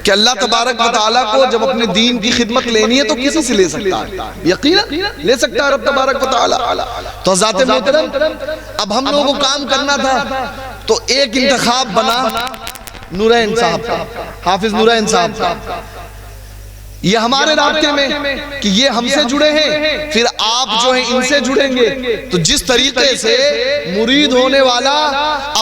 کہ اللہ تبارک و تعالی کو جب اپنے دین کی خدمت لینی ہے تو کسی سے لے سکتا ہے، یقیناً لے سکتا ہے رب تبارک و تعالی۔ تو ذات محترم اب ہم لوگوں کو کام کرنا تھا تو ایک انتخاب بنا نورین صاحب کا، حافظ نورین صاحب کا، یہ ہمارے رابطے میں کہ یہ ہم سے جڑے ہیں، پھر آپ جو ہیں ان سے جڑیں گے، تو جس طریقے سے مرید ہونے والا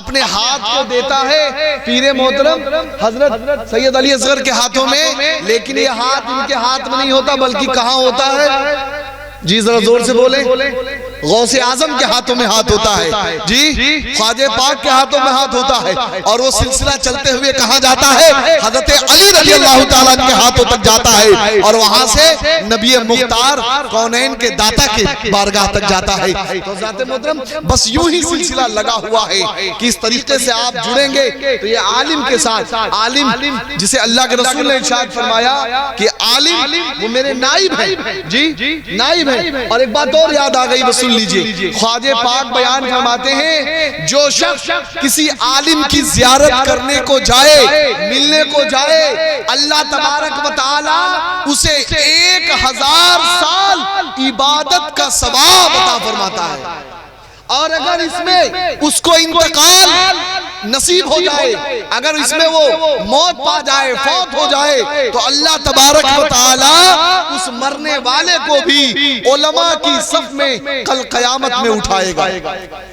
اپنے ہاتھ کو دیتا ہے پیر محترم حضرت سید علی اصغر کے ہاتھوں میں، لیکن یہ ہاتھ ان کے ہاتھ میں نہیں ہوتا بلکہ کہاں ہوتا ہے؟ جی ذرا زور سے بولیں، غوث اعظم کے ہاتھوں میں ہاتھ ہوتا ہے، جی خواجہ پاک کے ہاتھوں میں ہاتھ ہوتا ہے، اور وہ سلسلہ چلتے ہوئے کہاں جاتا ہے؟ حضرت علی رضی اللہ تعالیٰ کے ہاتھوں تک جاتا ہے، اور وہاں سے نبی مختار کونین کے داتا کے بارگاہ تک جاتا ہے۔ تو ذات محترم بس یوں ہی سلسلہ لگا ہوا ہے کہ اس طریقے سے آپ جڑیں گے تو یہ عالم کے ساتھ، عالم جسے اللہ کے رسول نے ارشاد فرمایا کہ عالم وہ میرے نائب ہیں، جی نائب ہیں۔ اور ایک بات اور یاد آ گئی، بس لیجئے، خواجہ پاک بیان فرماتے ہیں جو شخص کسی عالم کی زیارت کرنے کو جائے، ملنے کو جائے، اللہ تبارک و تعالی اسے 1000 سال عبادت کا ثواب عطا فرماتا ہے، اور اگر اس میں اس کو انتقال نصیب ہو جائے، اگر اس میں وہ موت پا جائے، فوت ہو جائے، تو اللہ تبارک و تعالی اس مرنے والے کو بھی علماء کی صف میں کل قیامت میں اٹھائے گا،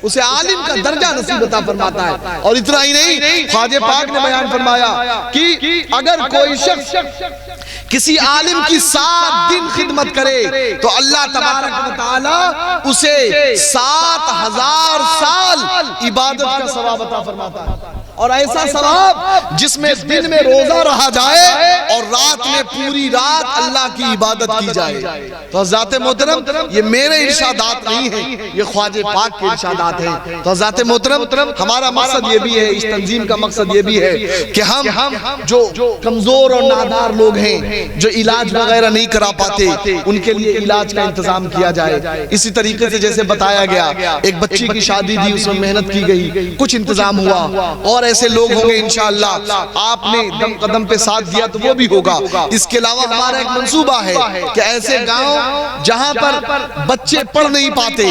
اسے عالم کا درجہ نصیب عطا فرماتا ہے۔ اور اتنا ہی نہیں، خواجہ پاک نے بیان فرمایا کہ اگر کوئی شخص کسی عالم کی 7 دن خدمت کرے تو اللہ تبارک و تعالی اسے 7000 سال عبادت کا ثواب عطا فرماتا ہے، اور ایسا ثواب جس میں دن میں روزہ رہا جائے اور رات میں پوری رات اللہ کی عبادت کی جائے۔ تو ذات محترم یہ میرے ارشادات نہیں ہیں، یہ خواجہ پاک کے ارشادات ہیں۔ تو ذات محترم ہمارا مقصد یہ بھی ہے، اس تنظیم کا مقصد یہ بھی ہے کہ ہم جو کمزور اور نادار لوگ ہیں، جو علاج وغیرہ نہیں کرا پاتے، ان کے لیے علاج کا انتظام کیا جائے۔ اسی طریقے سے جیسے بتایا گیا، ایک بچی کی شادی تھی، اس میں محنت کی گئی، کچھ انتظام ہوا، اور ایسے لوگ ہوں گے انشاءاللہ، آپ نے دم قدم پہ ساتھ دیا تو وہ بھی ہوگا۔ اس کے علاوہ ہمارا ایک منصوبہ ہے کہ ایسے گاؤں جہاں پر بچے پڑھ نہیں پاتے،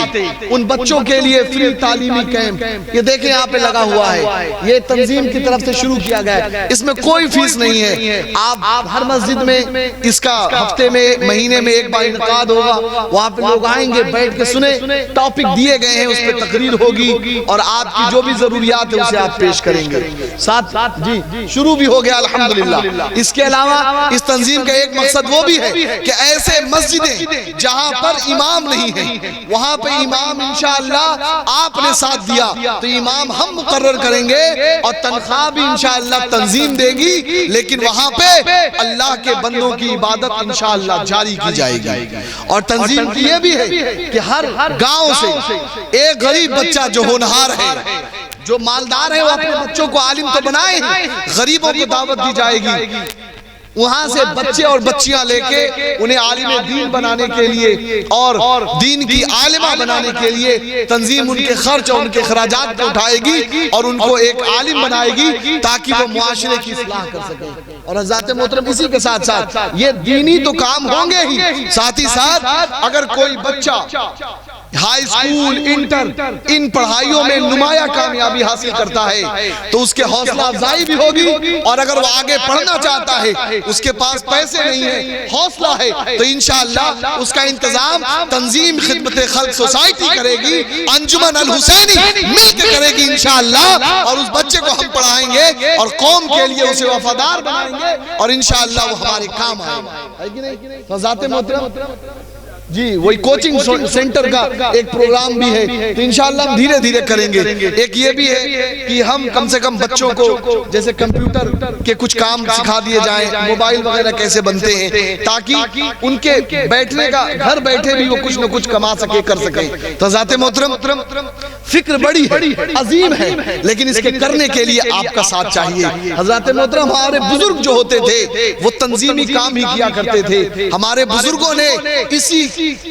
ان بچوں کے لیے فری تعلیمی کیمپ، یہ دیکھیں یہاں پہ لگا ہوا ہے، یہ تنظیم کی طرف سے شروع کیا گیا ہے، اس میں کوئی فیس نہیں ہے۔ آپ ہر مسجد میں اس کا ہفتے میں مہینے میں ایک بار انعقاد ہوگا، وہاں پہ لوگ آئیں گے، بیٹھ کے سنیں، ٹاپک دیے گئے ہیں، اس پہ تقریر ہوگی، اور آپ کی جو بھی ضروریات ہے اسے آپ پیش کریں گے۔ ساتھ جی شروع بھی ہو گیا الحمدللہ۔ اس کے علاوہ اس تنظیم کا ایک مقصد وہ بھی ہے کہ ایسے مسجدیں جہاں پر امام نہیں ہیں، وہاں پہ امام انشاءاللہ آپ نے ساتھ دیا تو امام ہم مقرر کریں گے، اور تنخواہ بھی انشاءاللہ تنظیم دے گی، لیکن وہاں پہ اللہ کے بندوں کی عبادت انشاءاللہ جاری کی جائے گی۔ اور تنظیم کی یہ بھی ہے کہ ہر گاؤں سے ایک غریب بچہ جو ہونہار ہے، جو مالدار ہے، وہ اپنے بچوں کو عالم تو بنائے، غریبوں کو دعوت دی جائے گی، وہاں سے بچے اور بچیاں لے کے انہیں عالم دین بنانے کے لیے اور دین کی عالمہ بنانے کے لیے تنظیم ان کے خرچ اور ان کے خراجات کو اٹھائے گی اور ان کو ایک عالم بنائے گی تاکہ وہ معاشرے کی اصلاح کر سکیں۔ اور حضرات محترم اسی کے ساتھ ساتھ یہ دینی تو کام ہوں گے ہی، ساتھ ہی ساتھ اگر کوئی بچہ ہائی اسکول، انٹر، ان پڑھائیوں میں نمایاں کامیابی حاصل کرتا ہے تو اس کے حوصلہ افزائی بھی ہوگی، اور اگر وہ آگے پڑھنا چاہتا ہے، اس کے پاس پیسے نہیں ہیں، حوصلہ ہے، تو انشاءاللہ اس کا انتظام تنظیم خدمت خلق سوسائٹی کرے گی، انجمن الحسینی مل کے کرے گی انشاءاللہ، اور اس بچے کو ہم پڑھائیں گے اور قوم کے لیے اسے وفادار بنائیں گے، اور انشاءاللہ وہ ہمارے کام آئے گا۔ حضرات محترم جی وہی کوچنگ سینٹر کا ایک پروگرام بھی ہے تو انشاءاللہ ہم دھیرے دھیرے کریں گے۔ ایک یہ بھی ہے کہ ہم کم سے کم بچوں کو جیسے کمپیوٹر کے کچھ کام سکھا دیے جائیں، موبائل وغیرہ کیسے بنتے ہیں، تاکہ ان کے بیٹھنے کا گھر بیٹھے بھی وہ کچھ نہ کچھ کما سکے، کر سکیں۔ تو ذات محترم فکر بڑی ہے، عظیم ہے، لیکن اس کے کرنے کے لیے آپ کا ساتھ چاہیے۔ حضرات محترم ہمارے بزرگ جو ہوتے تھے وہ تنظیمی کام ہی کیا کرتے تھے. ہمارے بزرگوں نے اسی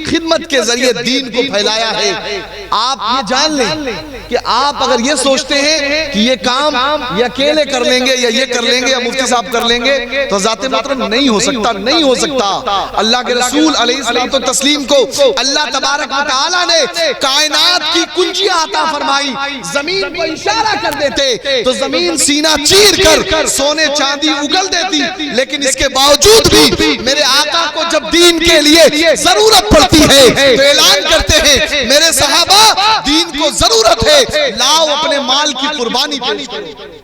خدمت کے ذریعے دین کو پھیلایا ہے. آپ یہ جان لیں کہ آپ اگر یہ سوچتے ہیں کہ یہ کام یہ اکیلے کر لیں گے یا یہ کر لیں گے یا مفتی صاحب کر لیں گے تو ذات محترم نہیں ہو سکتا, نہیں ہو سکتا. اللہ کے رسول علیہ الصلوۃ والتسلیم کو اللہ تبارک و تعالی نے کائنات کی کنجیاں عطا فرمائی. زمین کو اشارہ کر دیتے تو زمین سینہ چیر کر سونے چاندی اگل دیتی, لیکن اس کے باوجود بھی میرے آقا کو جب دین کے لیے ضرورت پڑتی ہے تو اعلان کرتے ہیں میرے صحابہ دین کو ضرورت ہے, لاؤ اپنے مال کی قربانی پیش کرو.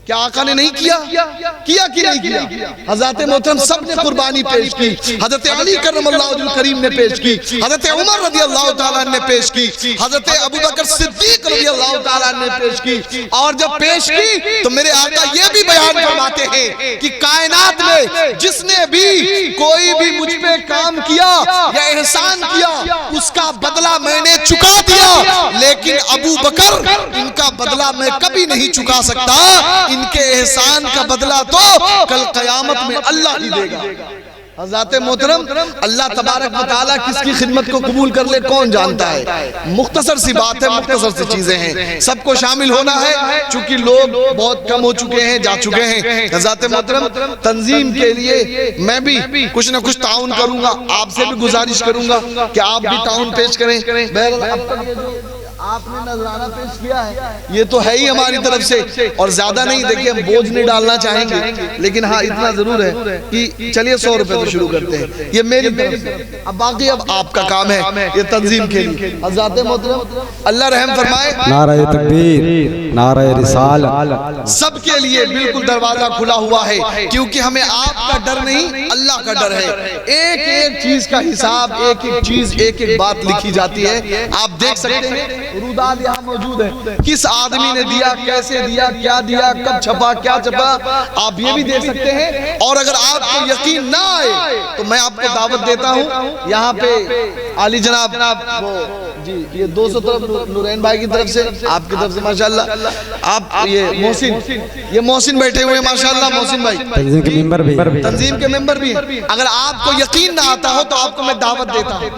کیا آقا نے نہیں کیا کیا کہ نہیں کیا؟ حضرت محترم سب نے قربانی پیش کی. حضرت علی کرم اللہ وجہ الکریم نے پیش کی, حضرت عمر رضی اللہ تعالیٰ نے پیش کی, حضرت ابوبکر صدیق رضی اللہ تعالیٰ نے پیش کی. اور جب پیش کی تو میرے آقا یہ بھی بیان فرماتے ہیں کہ کائنات میں جس نے بھی کوئی بھی مجھ پہ کام کیا یا احسان کیا اس کا بدلہ میں نے چکا دیا, لیکن ابو بکر ان کا بدلہ میں کبھی نہیں چکا سکتا. ان کے احسان کا بدلہ تو کل قیامت میں اللہ ہی دے گا. حضرات محترم اللہ تبارک و تعالیٰ کس کی خدمت کو قبول کر لے کون جانتا ہے. مختصر سی بات ہے, مختصر سی چیزیں ہیں, سب کو شامل ہونا ہے چونکہ لوگ بہت کم ہو چکے ہیں, جا چکے ہیں. حضرات محترم تنظیم کے لیے میں بھی کچھ نہ کچھ تعاون کروں گا, آپ سے بھی گزارش کروں گا کہ آپ بھی تعاون پیش کریں. بہرحال اب تک یہ جو آپ نے نذرانہ پیش کیا ہے یہ تو ہے ہی ہماری طرف سے, اور زیادہ نہیں. دیکھیں ہم بوجھ نہیں ڈالنا چاہیں گے, لیکن ہاں اتنا ضرور ہے کہ چلیے 100 روپے تو شروع کرتے ہیں, یہ میری طرف سے. اب باقی اب آپ کا کام ہے یہ تنظیم کے لیے. حضرات محترم اللہ رحم فرمائے, نعرہ تکبیر, نعرہ رسالت, سب کے لیے بالکل دروازہ کھلا ہوا ہے, کیونکہ ہمیں آپ کا ڈر نہیں اللہ کا ڈر ہے. ایک ایک چیز کا حساب, ایک ایک چیز, ایک ایک بات لکھی جاتی ہے. آپ دیکھ سکتے ہیں روداد یہاں موجود ہے, کس آدمی نے دیا, کیسے دیا, کیا دیا, کب چھپا, کیا چھپا, آپ یہ بھی دیکھ سکتے ہیں. اور اگر آپ کو یقین نہ آئے تو میں آپ کو دعوت دیتا ہوں, یہاں پہ عالی جناب جی یہ 200 طرف نورین بھائی کی طرف سے, آپ کی طرف سے ماشاءاللہ, آپ یہ محسن بیٹھے ہوئے ہیں ماشاءاللہ. محسن بھائی تنظیم کے ممبر بھی ہیں. اگر آپ کو یقین نہ آتا ہو تو آپ کو میں دعوت دیتا ہوں,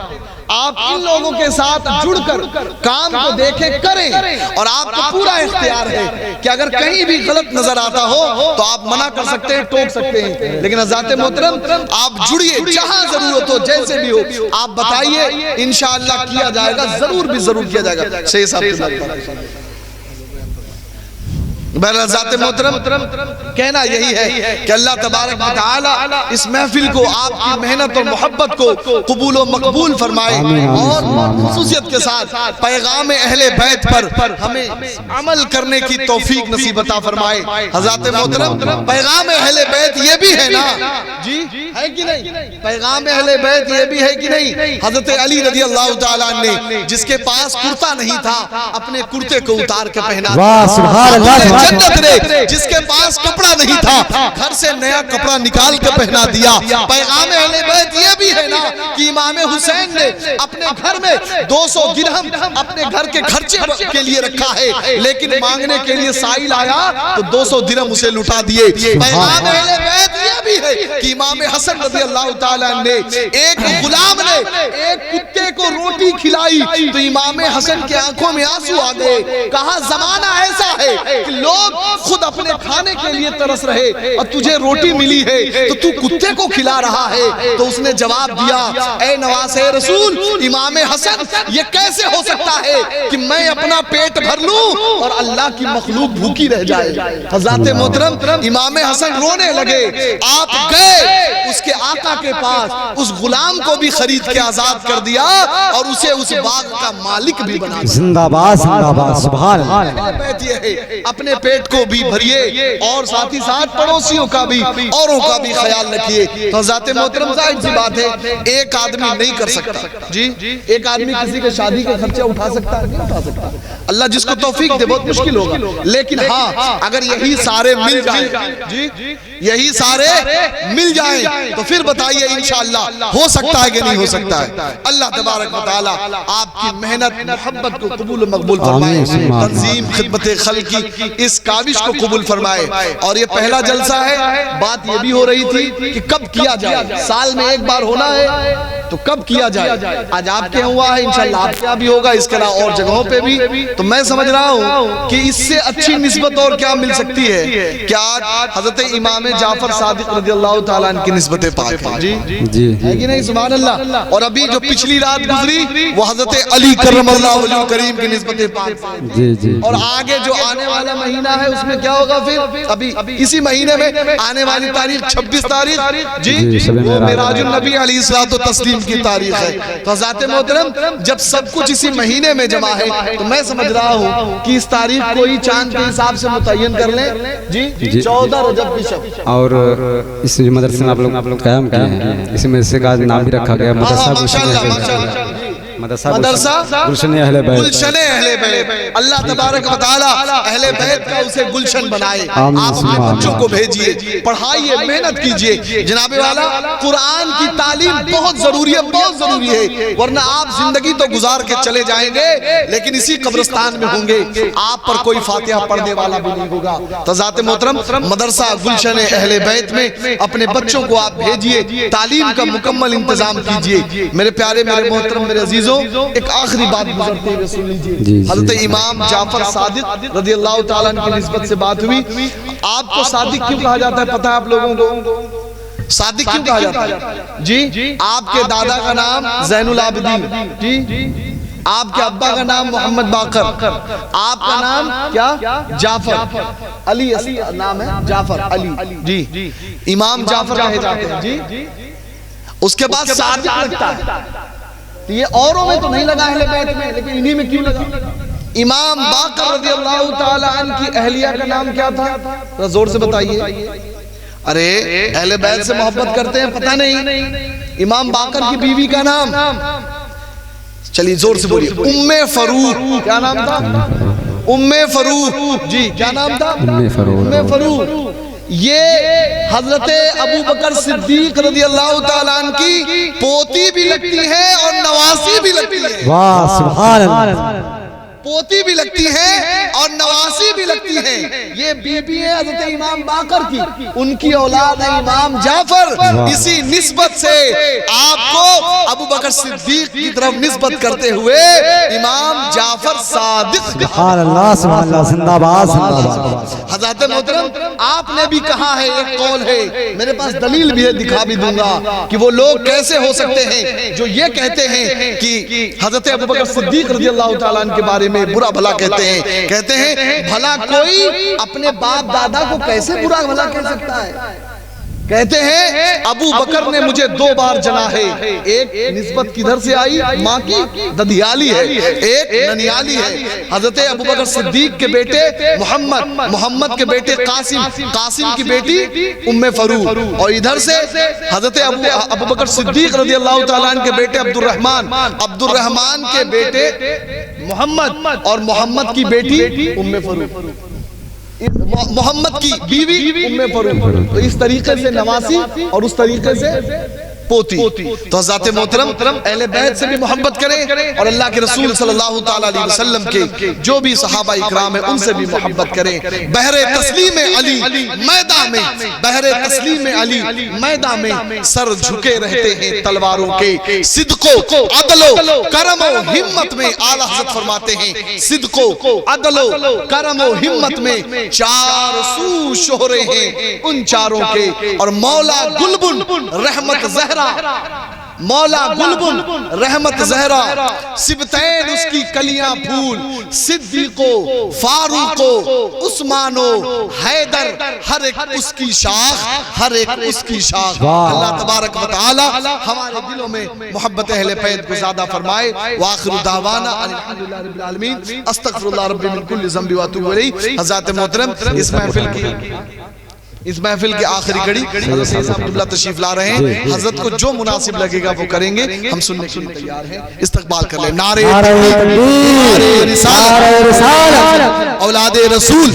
آپ ان لوگوں کے ساتھ جڑ کر کام کو دیکھیں کریں, اور آپ کو پورا اختیار ہے کہ اگر کہیں بھی غلط نظر آتا ہو تو آپ منع کر سکتے ہیں, ٹوک سکتے ہیں. لیکن حضرات محترم آپ جڑیے, جہاں ضرورت ہو, جیسے بھی ہو آپ بتائیے, انشاءاللہ کیا جائے گا, ضرور بھی ضرور کیا جائے گا. شیخ صاحب بہرحال ذات محترم کہنا یہی ہے کہ اللہ تبارک و تعالی اس محفل کو آپ کی محنت اور محبت کو قبول و مقبول فرمائے, اور خصوصیت کے ساتھ پیغام اہل بیت پر ہمیں عمل کرنے کی توفیق نصیب عطا فرمائے. حضرات محترم پیغام اہل بیت یہ بھی ہے نا جی, ہے کہ نہیں؟ پیغام اہل بیت یہ بھی ہے کہ نہیں؟ حضرت علی رضی اللہ تعالیٰ نے جس کے پاس کرتا نہیں تھا اپنے کرتے کو اتار کے پہنا دیا, جنت نے جس کے پاس کپڑا نہیں تھا گھر سے نیا کپڑا نکال کے پہنا دیا. پیغام اہل بیت یہ بھی ہے نا کہ امام حسین نے اپنے گھر میں 200 درہم اپنے گھر کے خرچے کے لیے رکھا ہے, لیکن مانگنے کے لیے سائل آیا تو 200 درہم اسے لٹا دیے. پیغام اہل بیت یہ بھی ہے کہ امام حسن رضی اللہ تعالیٰ نے ایک غلام نے ایک کتے کو روٹی کھلائی تو امام حسن کے آنکھوں میں آنسو آ گئے. کہا زمانہ ایسا ہے کہ لوگ خود اپنے کھانے کے لیے ترس رہے اور تجھے روٹی ملی ہے تو کتے کو کھلا رہا ہے. تو اس نے جواب دیا, اے نواسے رسول امام حسن یہ کیسے ہو سکتا ہے کہ میں اپنا پیٹ بھر لوں اور اللہ کی مخلوق بھوکی رہ جائے. حضرات محترم امام حسن رونے لگے. آپ گئے اس کے آقا کے پاس, اس غلام کو بھی خرید کے آزاد کر دیا اور اسے اس باغ کا مالک بھی بنا دیا. زندہ باد, زندہ باد, سبحان اللہ. اپنے پیٹ کو بھی بھریے اور ساتھ ہی ساتھ پڑوسیوں کا بھی, اوروں کا بھی خیال رکھیے. تو حضرات محترم ظاہر سی بات ہے ایک آدمی نہیں کر سکتا جی, ایک آدمی کسی کے شادی کے خرچے اٹھا سکتا ہے نہیں اٹھا سکتا. اللہ جس کو توفیق دے بہت مشکل ہوگا, لیکن ہاں اگر یہی سارے مل جائیں جی, یہی سارے مل جائیں تو پھر بتائیے انشاءاللہ ہو سکتا ہے کہ نہیں ہو سکتا ہے. اللہ تبارک و تعالی آپ کی محنت محبت کو قبول و مقبول فرمائے. تنظیم خدمت خلق کی اس کاوش کو قبول فرمائے. اور یہ پہلا جلسہ ہے. بات یہ بھی ہو رہی تھی کہ کب کیا جائے, سال میں ایک بار ہونا ہے تو کب کیا جائے. آج آپ کے ہوا ہے, انشاءاللہ آپ کے بھی ہوگا, اس کے علاوہ اور جگہوں پہ بھی. تو میں سمجھ رہا ہوں کہ اس سے اچھی نسبت اور کیا مل سکتی ہے کہ آج حضرت امام جعفر صادق رضی اللہ تعالیٰ عنہ کی نسبت پاک ہے. جی ہے کہ نہیں, سبحان اللہ. اور ابھی جو پچھلی رات گزری وہ حضرت علی کرم اللہ وجہ کریم کی نسبت پاک ہے. اور آگے جو آنے والا مہینہ ہے اس میں کیا ہوگا پھر, ابھی اسی مہینے میں آنے والی تاریخ 26 تاریخ جی وہ معراج النبی علیہ الصلوۃ والتسلیم کی تاریخ ہے. تو حضرات محترم جب سب کچھ اسی مہینے میں جمع ہے تو میں سمجھ رہا ہوں کہ اس تاریخ کو ہی چاند کے حساب سے متعین کر لیں. جی 14 رجب کی شب. اور اس مدرسے میں آپ لوگ قیام کیے ہیں, اسی مدرسے کا نام بھی رکھا گیا مدرسہ گلشن اہل بیت. گلشن اہل بیت. اللہ تبارک و تعالی اہل بیت کا اسے گلشن بنائے. آپ اپنے بچوں کو بھیجئے, پڑھائیے, محنت کیجئے. جناب والا قرآن کی تعلیم بہت ضروری ہے, بہت ضروری ہے, ورنہ آپ زندگی تو گزار کے چلے جائیں گے لیکن اسی قبرستان میں ہوں گے, آپ پر کوئی فاتحہ پڑھنے والا بھی نہیں ہوگا. تو ذات محترم مدرسہ گلشن اہل بیت میں اپنے بچوں کو آپ بھیجئے, تعلیم کا مکمل انتظام کیجئے. میرے پیارے, میرے محترم, میرے عزیزوں, ایک آخری بات گزرتے ہوئے سن لیجئے. حضرت امام جعفر صادق رضی اللہ تعالیٰ عنہ کی نسبت سے بات ہوئی. آپ کو صادق کیوں کہا جاتا ہے پتہ ہے آپ لوگوں کو؟ صادق کیوں کہا جاتا ہے جی؟ آپ کے دادا کا نام زین العابدین جی, آپ کے ابا کا نام محمد باقر, آپ کا نام کیا جعفر, علی نام ہے جعفر علی جی, امام جعفر کہے جاتے ہیں جی. اس کے بعد صادق لگتا ہے. یہ اوروں میں تو نہیں لگا اہل بیت میں, لیکن انہی میں کیوں لگا؟ امام باقر رضی اللہ تعالیٰ عنہ کی اہلیہ کا نام کیا تھا؟ زور سے بتائیے. ارے اہل بیت سے محبت کرتے ہیں پتہ نہیں. امام باقر کی بیوی کا نام, چلیے زور سے بولیے, ام فروخ. کیا نام تھا؟ ام فروخ جی. کیا نام تھا؟ ام فروخ. یہ حضرت ابو بکر صدیق رضی اللہ تعالیٰ عنہ کی پوتی بھی لگتی ہے اور نواسی بھی لگتی ہے. واہ سبحان اللہ. پوتی بھی لگتی ہے اور نواسی بھی لگتی ہے. یہ بیوی ہے حضرت امام باقر کی, ان کی اولاد ہے امام جعفر. اسی نسبت سے آپ کو ابو بکر صدیق کی طرف نسبت کرتے ہوئے امام جعفر صادق. سبحان اللہ سبحان اللہ, زندہ باد زندہ باد. حضرت محترم آپ نے بھی کہا ہے, ایک قول ہے, میرے پاس دلیل بھی ہے, دکھا بھی دوں گا کہ وہ لوگ کیسے ہو سکتے ہیں جو یہ کہتے ہیں کہ حضرت ابو بکر صدیق رضی اللہ تعالیٰ عنہ کے بارے میں برا بھلا کہتے ہیں. کہتے ہیں بھلا کوئی اپنے باپ دادا کو کیسے برا بھلا کہہ سکتا ہے. کہتے ہیں ابو بکر نے مجھے 2 بار جنا ہے. ایک نسبت کدھر سے آئی؟ ماں کی ددیالی ہے, ایک ننیالی ہے. حضرت ابو بکر صدیق کے بیٹے محمد, محمد کے بیٹے قاسم, قاسم کی بیٹی ام فروخ, اور ادھر سے حضرت ابو بکر صدیق رضی اللہ تعالیٰ عنہ کے بیٹے عبد الرحمن, عبد الرحمن کے بیٹے محمد, اور محمد کی بیٹی ام فروخ, محمد کی بیوی ام فروخ. تو اس طریقے سے نواسی اور اس طریقے سے پوتی. تو حضرات محترم اہل بیت سے بھی محبت کریں اور اللہ کے رسول صلی اللہ تعالیٰ علیہ وسلم کے جو بھی صحابہ اکرام ہیں ان سے بھی محبت کریں. بحر تسلیم علی میدان میں, بحر تسلیم علی میدان میں سر جھکے رہتے ہیں تلواروں کے. صدق و عدل و کرم و ہمت میں اعلیٰ حضرت فرماتے ہیں, صدق و عدل و کرم و ہمت میں 4 سو شہرے ہیں ان چاروں کے. اور مولا گلبن رحمت زہرا, مولا گلبن رحمت زہرا, سبتین اس کی کلیاں پھول, صدیقو فاروقو عثمانو حیدر, ہر ایک اس کی شاخ, ہر ایک اس کی شاخ. اللہ تبارک و تعالی ہمارے دلوں میں محبت اہل بیت کو زیادہ فرمائے. وآخر دعوانا الحمدللہ رب العالمین, استغفر اللہ ربی من کل ذنب واتوب الیہ. حضرات محترم اس محفل کی آخری کڑی حضرت سید صاحب عبداللہ تشریف لا رہے ہیں. حضرت کو جو مناسب لگے گا وہ کریں گے, ہم سننے کے لیے تیار ہیں. استقبال کر لیں. نعرہ تکبیر, نعرہ رسالت, اولاد رسول.